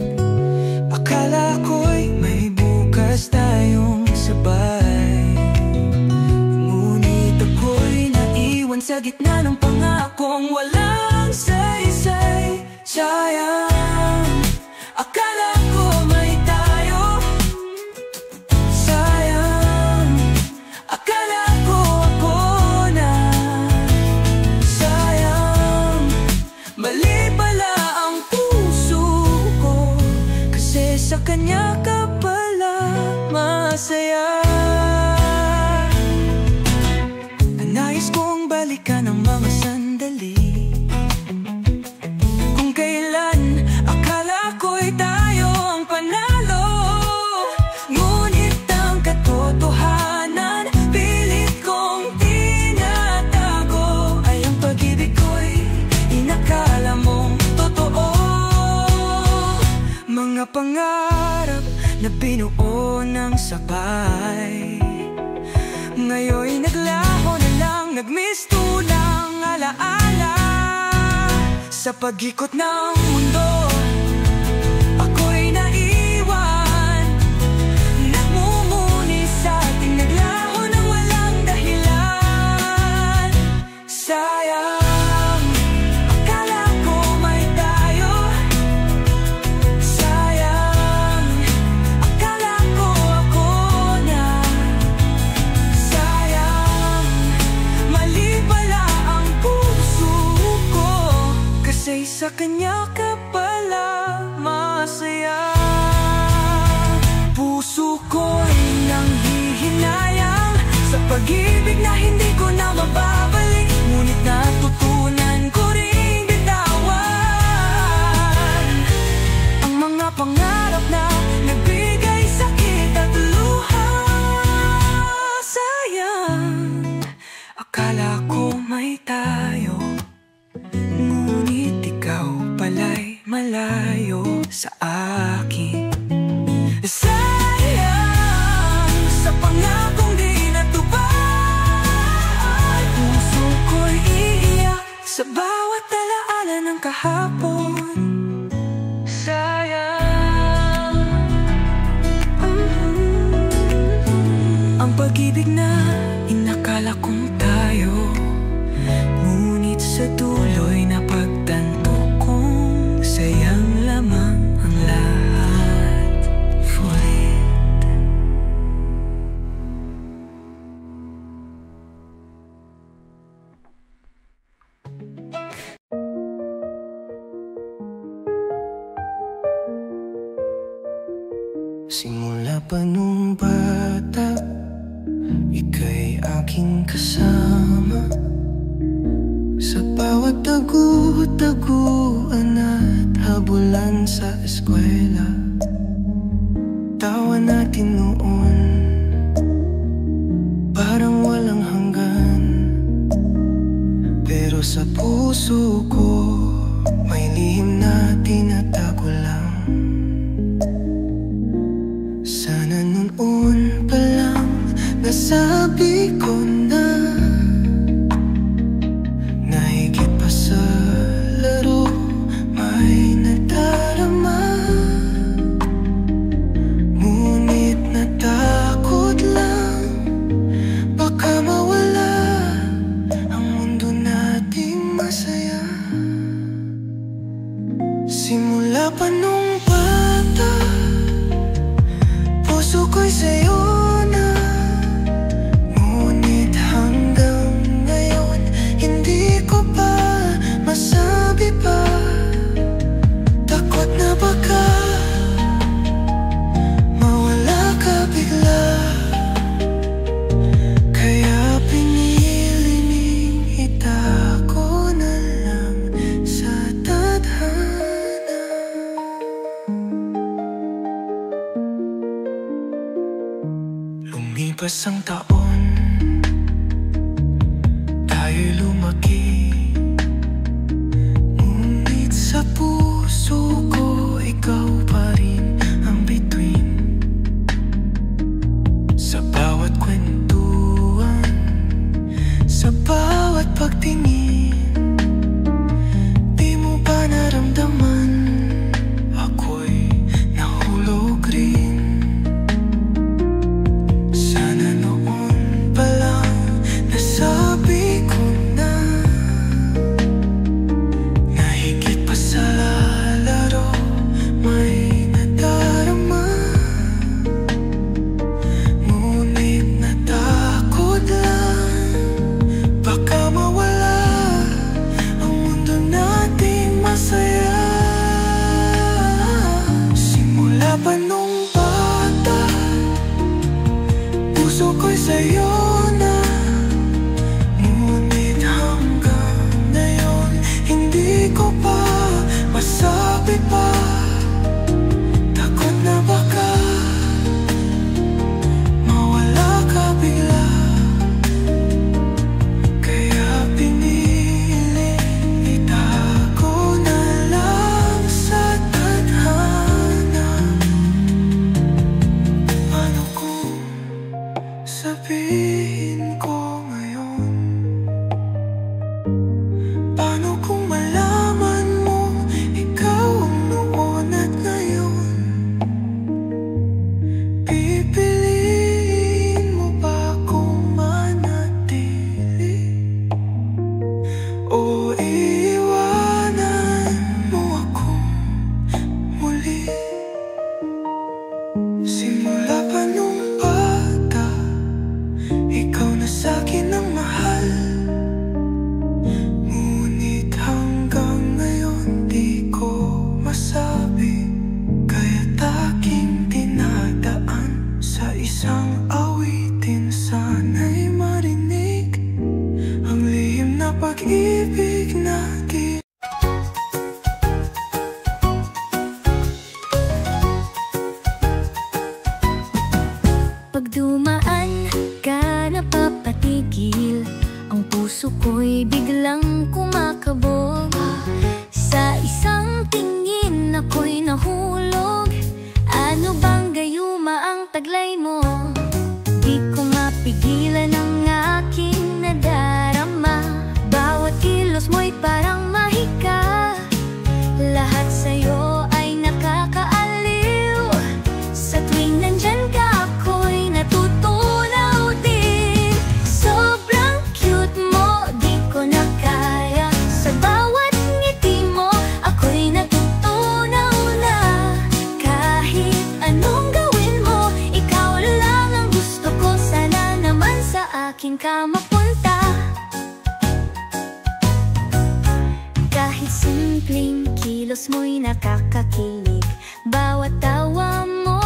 Akala ko'y may bukas tayong sabay, ngunit ako'y naiwan sa gitna ng pangakong walang saysay. Sayang, akala ko may tayo. Sayang, akala ko ako na. Sayang, mali pala ang puso ko, kasi sa kanya ka pala masaya. Nais kong balikan ang mga sandali kung kailan akala ko'y tayo ang panalo. Ngunit ang katotohanan pilit kong tinatago, ay ang pag-ibig ko'y inakala mong totoo. Mga pangarap na binuo ng sabay, Ngayon'y naglaho na lang, nagmisto ng alaala. Sa pag-ikot ng mundo, ako'y naiwan, nagmumuni sa ating naglaho ng walang dahilan. Sayang, akala ko may tayo. Sayang, akala ko ako na. Sayang, mali pala ang puso ko, kasi sa kanya ka pala masaya. Puso ko'y nanghihinayang sa pag-ibig na hindi ko na mababalik, ngunit natutunan ko ring bitawan ang mga pangarap na nagbigay sakit at luha. Sayang, akala ko may tayo, ngunit ikaw pala'y malayo sa akin. Sayang, sa pangakong di natupad. Puso ko'y iiyak sa bawat alaala ng kahapon. Sayang, ang pag-ibig na inakala kong tayo, ngunit sa dulo'y napagtanto kong sayang lamang ang lahat. Fulit. Simula pa nung bata, ika'y aking kasama sa bawat tagu-taguan at habulan sa eskwela. Tawa natin noon parang walang hanggan, pero sa puso ko may lihim na tinatago lang. Sana noon pa lang nasabi ko na higit pa sa laro may nadarama, ngunit natakot lang baka mawala ang mundo nating masaya. Simula pa nung bata, puso ko'y sa'yo na, ngunit hanggang ngayon hindi ko pa masabi pa. Takot na baka mawala ka bigla, kaya piniling itago na lang sa tadhana. Lumipas ang taon, tayo'y lumaki, ngunit sa puso ko ikaw pa rin ang bituin. Sa bawat kwentuhan, sa bawat pagtingin, di mo ba naramdaman ako'y nahulog rin? Sana noon pa lang nasabi ko na higit pa sa lalaro may nadarama, ngunit natakot lang baka mawala Paano kung malaman mo ikaw ang noon at ngayon? Pipiliin mo ba kung manatili o iiwanan mo akong muli? Simula pa nung bata, ikaw na sa'kin ang mahal. Ngunit hanggang ngayon di ko masabi, kaya't aking dinadaan sa isang awitin. Sana'y marinig ang lihim na pag-ibig natin. Pag dumaan ka napapatigil, ang puso ko'y biglang kumakabog. Sa isang tingin ako'y nahulog. Ano bang gayuma ang taglay mo? Di ko mapigilan ang aking nadarama. Bawat kilos mo'y parang mahika. Lahat sa'yo ay nakakaaliw. Sa tuwing nandyan ka ako'y natutunaw din. Sobrang cute mo, di ko na kaya. Sa bawat ngiti mo ako'y natutunaw na. Kahit anong gawin mo, ikaw lang ang gusto ko. Sana naman sa akin ka mapunta. Kahit simpleng kilos mo'y nakakakilig. Bawat tawa mo,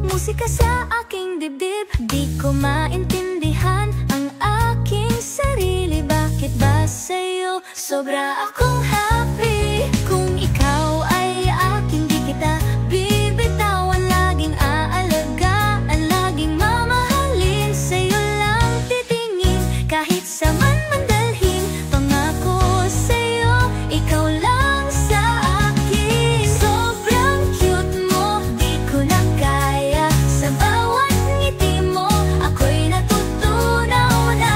musika sa aking dibdib. Di ko maintindihan ang aking sarili. Bakit ba sa'yo sobra akong happy? Kung ikaw ay aking di kita bibitawan. Laging aalagaan, laging mamahalin. Sa'yo lang titingin, kahit sa man mandalhin. Pangako sa'yo, ikaw lang sa akin. Sobrang cute mo, di ko na kaya. Sa bawat ngiti mo, ako'y natutunaw na.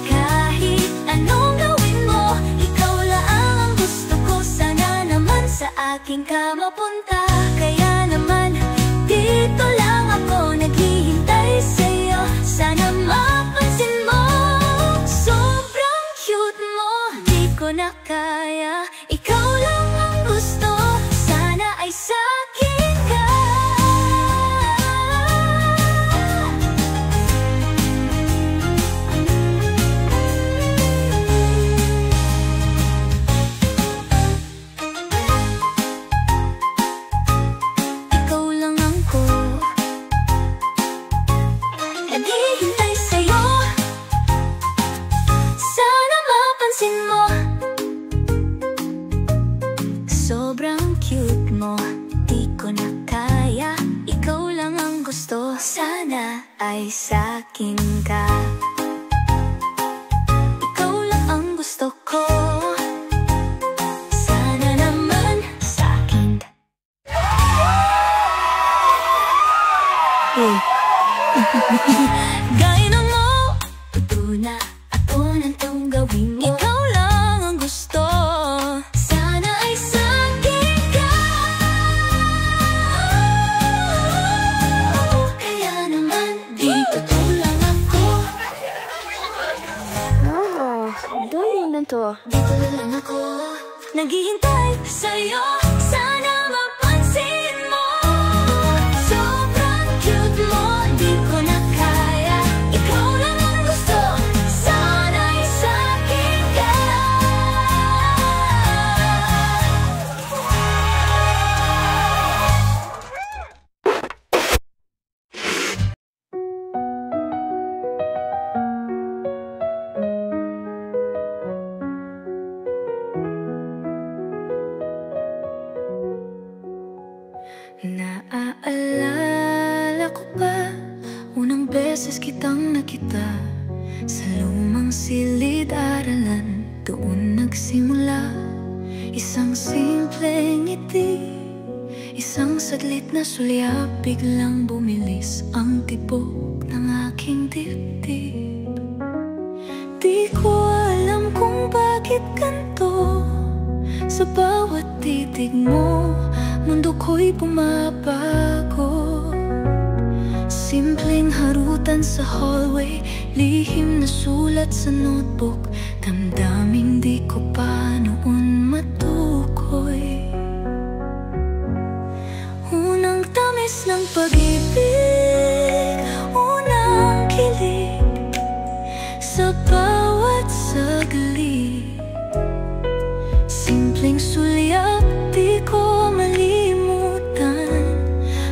Kahit anong gawin mo, ikaw lang ang gusto ko. Sana naman sa akin ka mapunta. Kaya naman, dito lang ako naghihintay sa'yo. Sana mapansin mo, sobrang cute mo, di ko na kaya. Ikaw lang ang gusto, sana ay sa'kin ka. Ikaw lang ako naghihintay sa'yo. Sana mapansin mo, sobrang cute mo, di ko na kaya. Ikaw lang ang gusto, sana ay sa'kin ka. Ikaw lang ang gusto ko, sana naman sa'kin ka. Gaya na mo, ito na ako nang gawin mo. Ikaw lang ang gusto, sana ay sa'kin ka. Kaya naman, dito lang ako. Dali na to. Dito lang ako naghihintay sa'yo. Sana mapansin mo, sobrang cute mo, di ko na kaya. Ikaw lang ang gusto, sana ay sa'kin ka. Naaalala ko pa, unang beses kitang nakita sa lumang silid-aralan. Doon nagsimula isang simpleng ngiti, isang saglit na sulyap. Biglang bumilis ang tibok ng aking dibdib. Di ko alam kung bakit ganito, Sa bawat titig mo, mundo ko'y bumabago. Simpleng harutan sa hallway, lihim na sulat sa notebook, damdaming di ko pa noon matukoy. Unang tamis ng pag-ibig, unang kilig sa bawat saglit. Simpleng sulyap, di ko malimutan.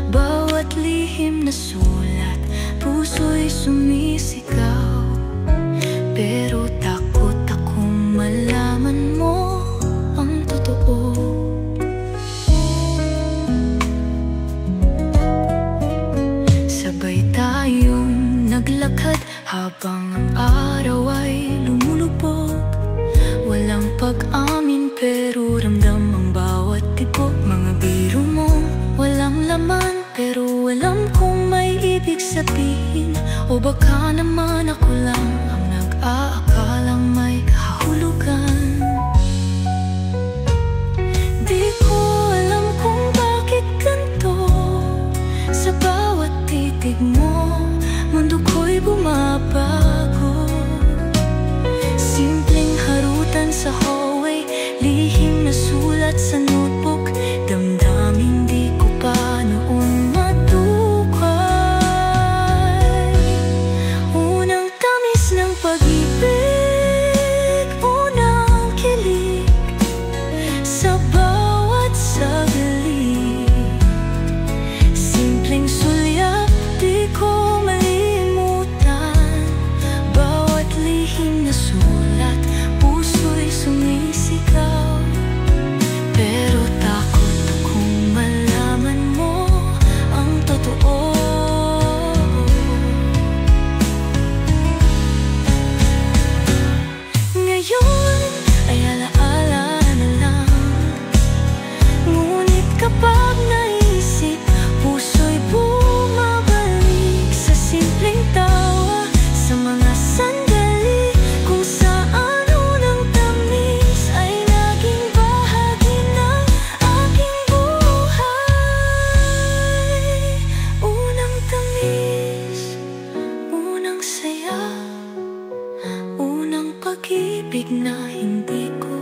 Bawat lihim na sulat, puso'y sumisigaw. Pero takot akong malaman mo ang totoo. Sabay tayong naglakad habang ang araw ay lumulubog. Walang pag-amin pero ramdam ang bawat tibok. Mga biro mo walang laman pero alam kong may ibig sabihin. O baka naman ako lang ang nag-aakalang may kahulugan. Di ko alam kung bakit ganito. Sa bawat titig mo, mundo ko'y bumabago. Simpleng harutan sa hallway, lihim na sulat sa notebook, damdaming di ko pa noon matukay. Unang tamis ng pag-ibig, unang kilig sa bawat saglit. Simpleng sulyap, di ko malimutan. Bawat lihim na sulat, puso'y sumisigaw. Pero takot akong malaman mo ang totoo. Ngayon ay alaala na lang, ngunit kapag naisip, puso'y bumabalik sa simpleng tawa. Sa mga sandali kung saan unang tamis ay naging bahagi ng aking buhay. Unang tamis, unang saya, unang pag-ibig na hindi ko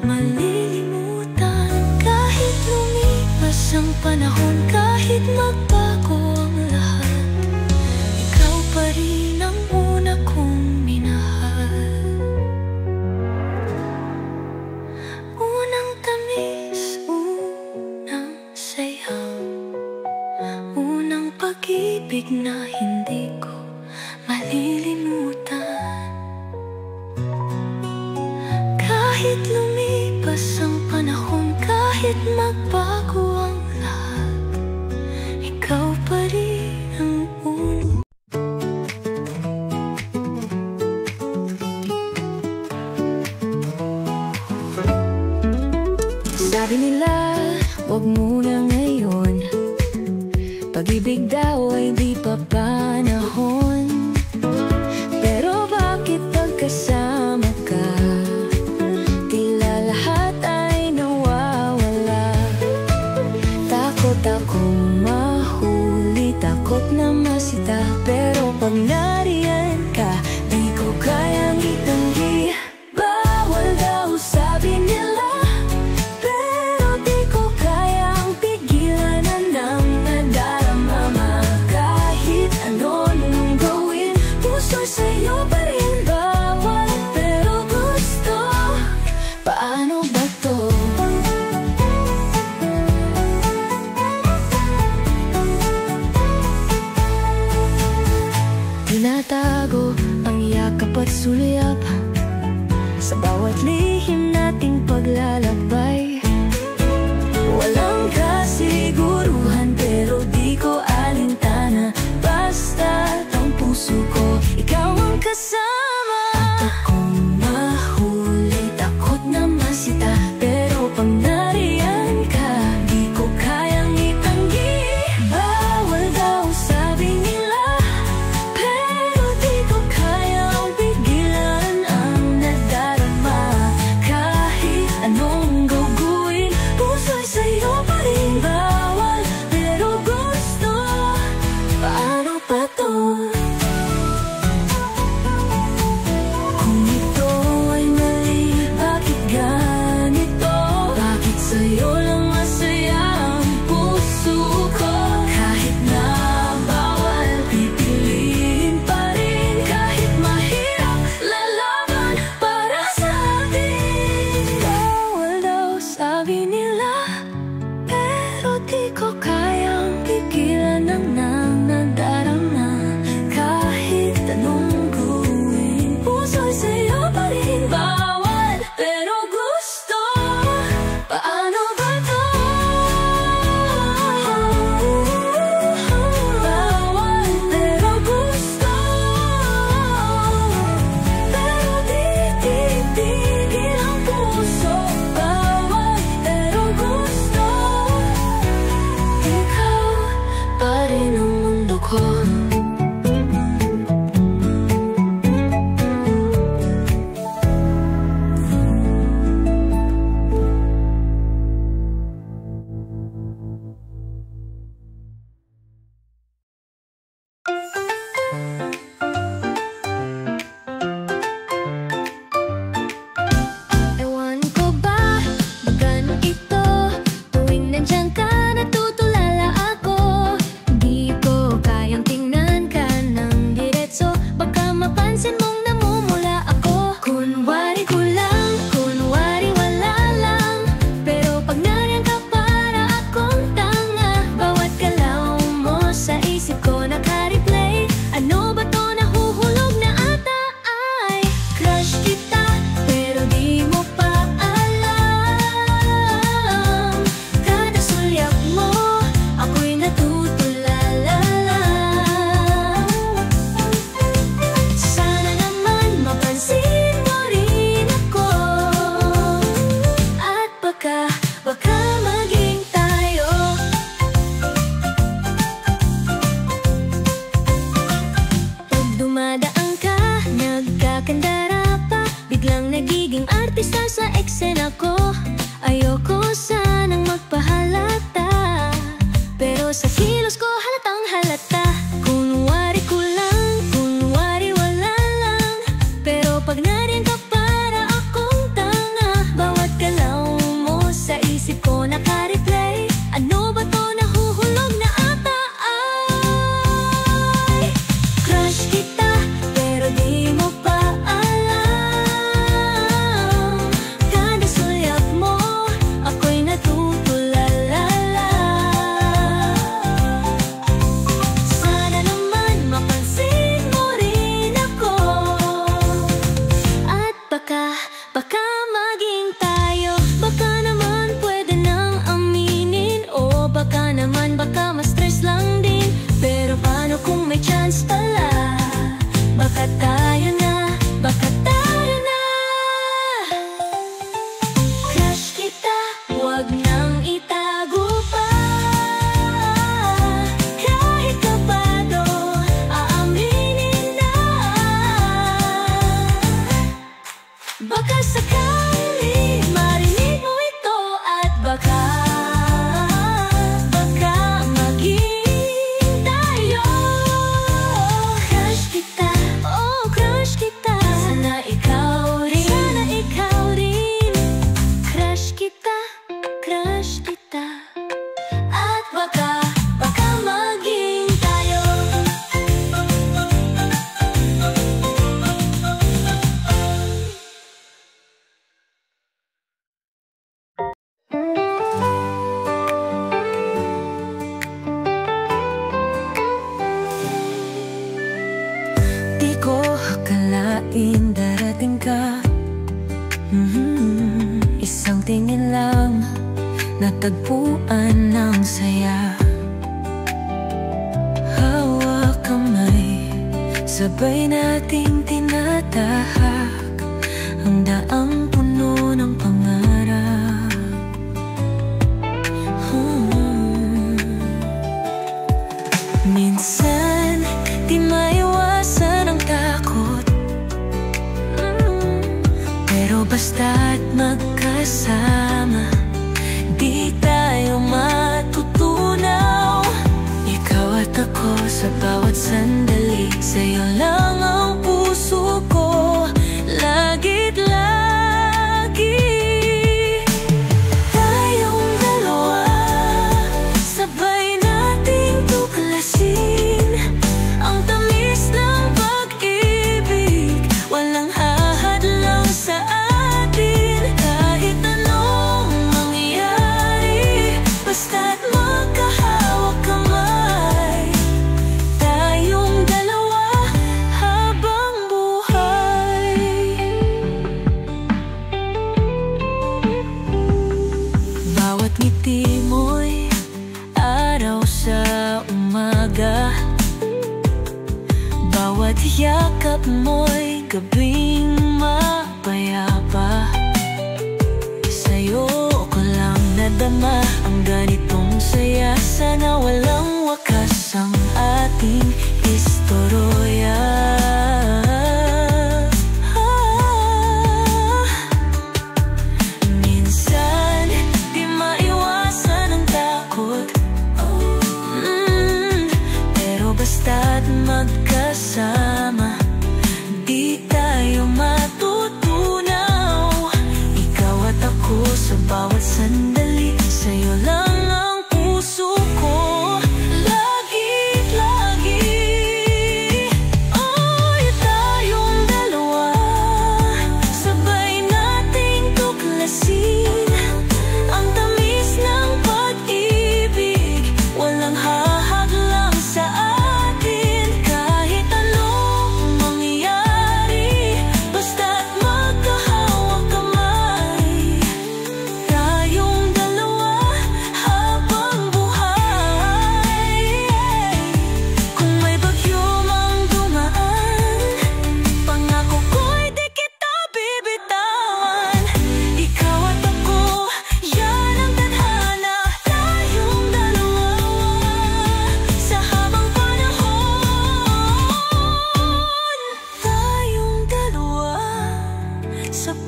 malilimutan. Kahit lumipas ang panahon, kahit magbago ang lahat, ikaw pa rin ang una kong minahal. Unang tamis, unang saya, unang pag-ibig na hindi ko malilimutan. Kahit lumipas ang panahon, kahit magbago ang lahat, ikaw pa rin ang una. Sabi nila, wag muna ngayon, pag-ibig daw ay di pa panahon. Pero bakit pagkasama ka, tila lahat ay nawawala. Takot akong mahuli, takot na masita. Pero pag nariyan ka, di ko kayang itanggi. Bawal daw sabi nila, pero di ko kayang pigilan ang nadarama. Kahit ano nung gawin, puso'y sa'yo pa rin. Bawal pero gusto, paano ba to? Tinatago ang yakap at sulyap sa bawat lihim nating paglalakbay. Walang kasiguruhan pero di ko alintana, basta ang puso ko, ikaw ang kasama. Takot mahuli, takot na masita. Pero pag nariyan ka, di ko kayang itanggi. Bawal daw sabi nila, pero di ko kayang pigilan ang nadarama. Kahit anong gugulo, Habang nagiging artista sa eksena ko, ayoko sanang magpahalata, pero sa kilos ko halatang halata. Kunwari kulang, kunwari wala lang, pero pag nariyan ka para akong tanga. Bawat galaw mo sa isip ko naka-replay. Ano ba to, nahuhulog na ata? Ay, crush kita pero di mo pa alam. Kada sulyap mo ako'y natutulala. Sana naman mapansin mo rin ako, at baka maging tayo. Baka naman pwede nang aminin, o baka naman baka ma-stress lang din. Pero paano kung may chance pala? Baka tayo na, baka tayo na. Crush kita, wag nang itago pa. Kahit kabado, aaminin na. Baka sakali marinig mo ito, at baka maging tayo. Crush kita, oh crush kita. Sana ikaw rin, sana ikaw rin. Crush kita, crush kita. At baka maging tayo. Di ko akalain darating ka. Isang tingin lang, natagpuan ng saya. Hawak kamay, sabay nating tinatahak ang daang puno ng pangarap. Minsan di maiwasan ang takot, pero basta't magkasama, di tayo matutunaw. Ikaw at ako sa bawat sandali, sa'yo lang ang puso ko lagi't lagi. Tayong dalawa, sabay nating tuklasin ang tamis ng pag-ibig. Walang hahadlang sa atin, kahit anong mangyari. Basta't magkahawak kamay, tayong dalawa habang buhay. Bawat ngiti mo'y araw sa umaga, bawat yakap mo'y gabing mapayapa. Sa'yo ko lang nadama ang ganitong saya. Sana walang wakas ang ating istorya. Minsan di maiwasan ang takot, pero basta't magkasama, di tayo matutunaw. Ikaw at ako sa bawat sandali, sa'yo lang ang puso ko lagi't lagi. Oh,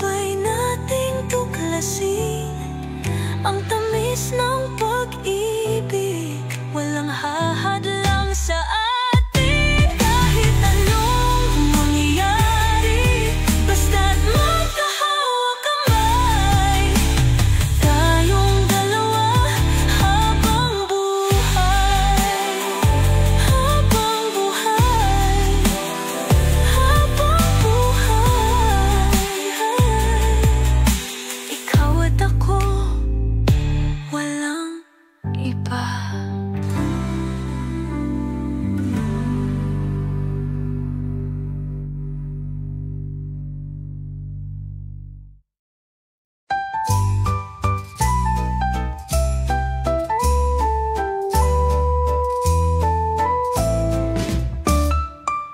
sabay nating tuklasin ang tamis ng pag-ibig. Walang hahadlang sa atin kahit anong mangyari, basta't magkahawak kamay, tayong dalawa habang buhay. Habang buhay, habang buhay. Ikaw at ako, walang iba.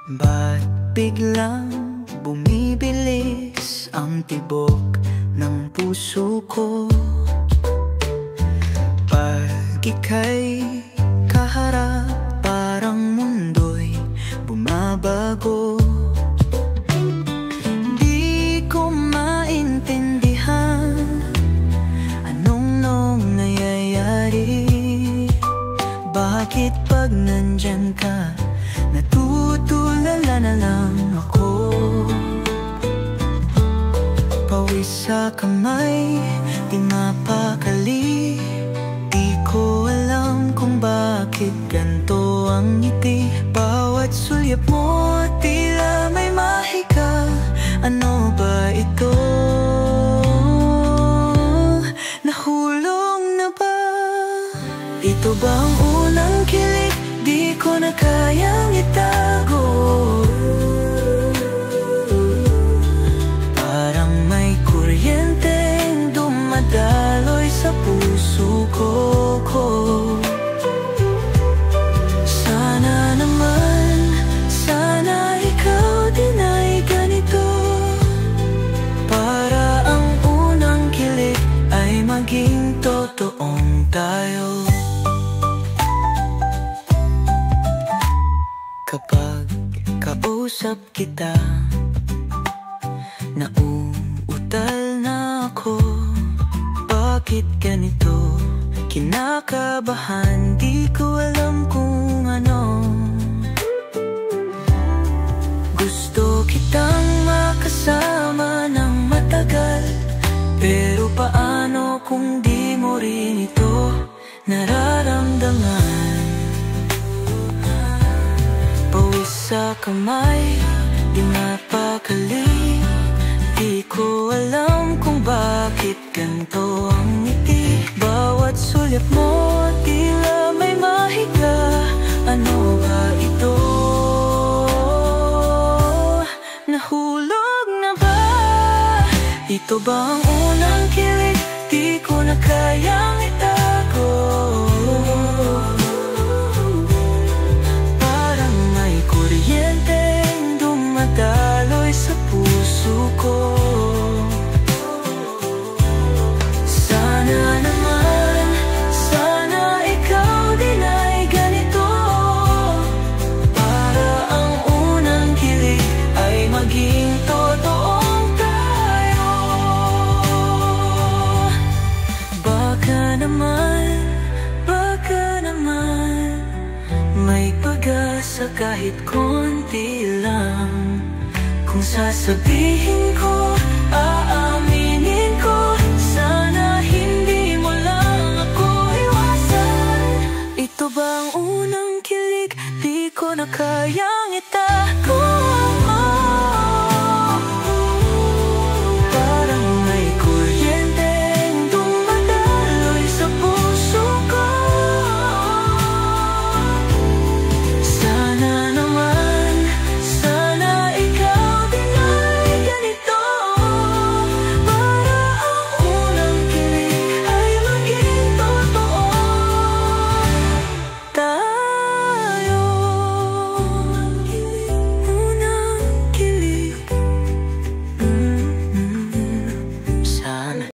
Ba't biglang bumibilis ang tibok ng puso ko pag ika'y kaharap? Parang mundo'y bumabago. Di ko maintindihan anong nangyayari. Bakit pag nandyan ka, natutulala na lang ako? Pawis sa kamay, di mapakali. Di ko alam kung bakit ganito ang ngiti. Bawat sulyap mo, tila may mahika. Ano ba ito? Nahulog na ba? Ito ba ang unang kilig? Di ko na kayang itago. Parang may kuryenteng dumadaloy sa puso ko. Sana naman, sana ikaw din ay ganito, para ang unang kilig ay maging totoong tayo. Kapag kausap kita, nauutal na ako. Bakit ganito? Kinakabahan, di ko alam kung ano. Gusto kitang makasama ng matagal, pero paano kung di mo rin ito nararamdaman? Pawis sa kamay, di mapakali. Di ko alam kung bakit ganito ang ngiti. Bawat sulyap mo, tila may mahika. Ano ba ito? Nahulog na ba? Ito ba ang unang kilig? Di ko na kayang itago. Parang may kuryenteng dumadaloy sa puso ko. Sana naman, sana ikaw din ay ganito, para ang unang kilig ay maging totoong tayo. Baka naman may pag-asa kahit konti lang. Kung sasabihin ko, aaminin ko, sana hindi mo lang ako iwasan. Ito ba ang unang kilig? Di ko na kayang itago.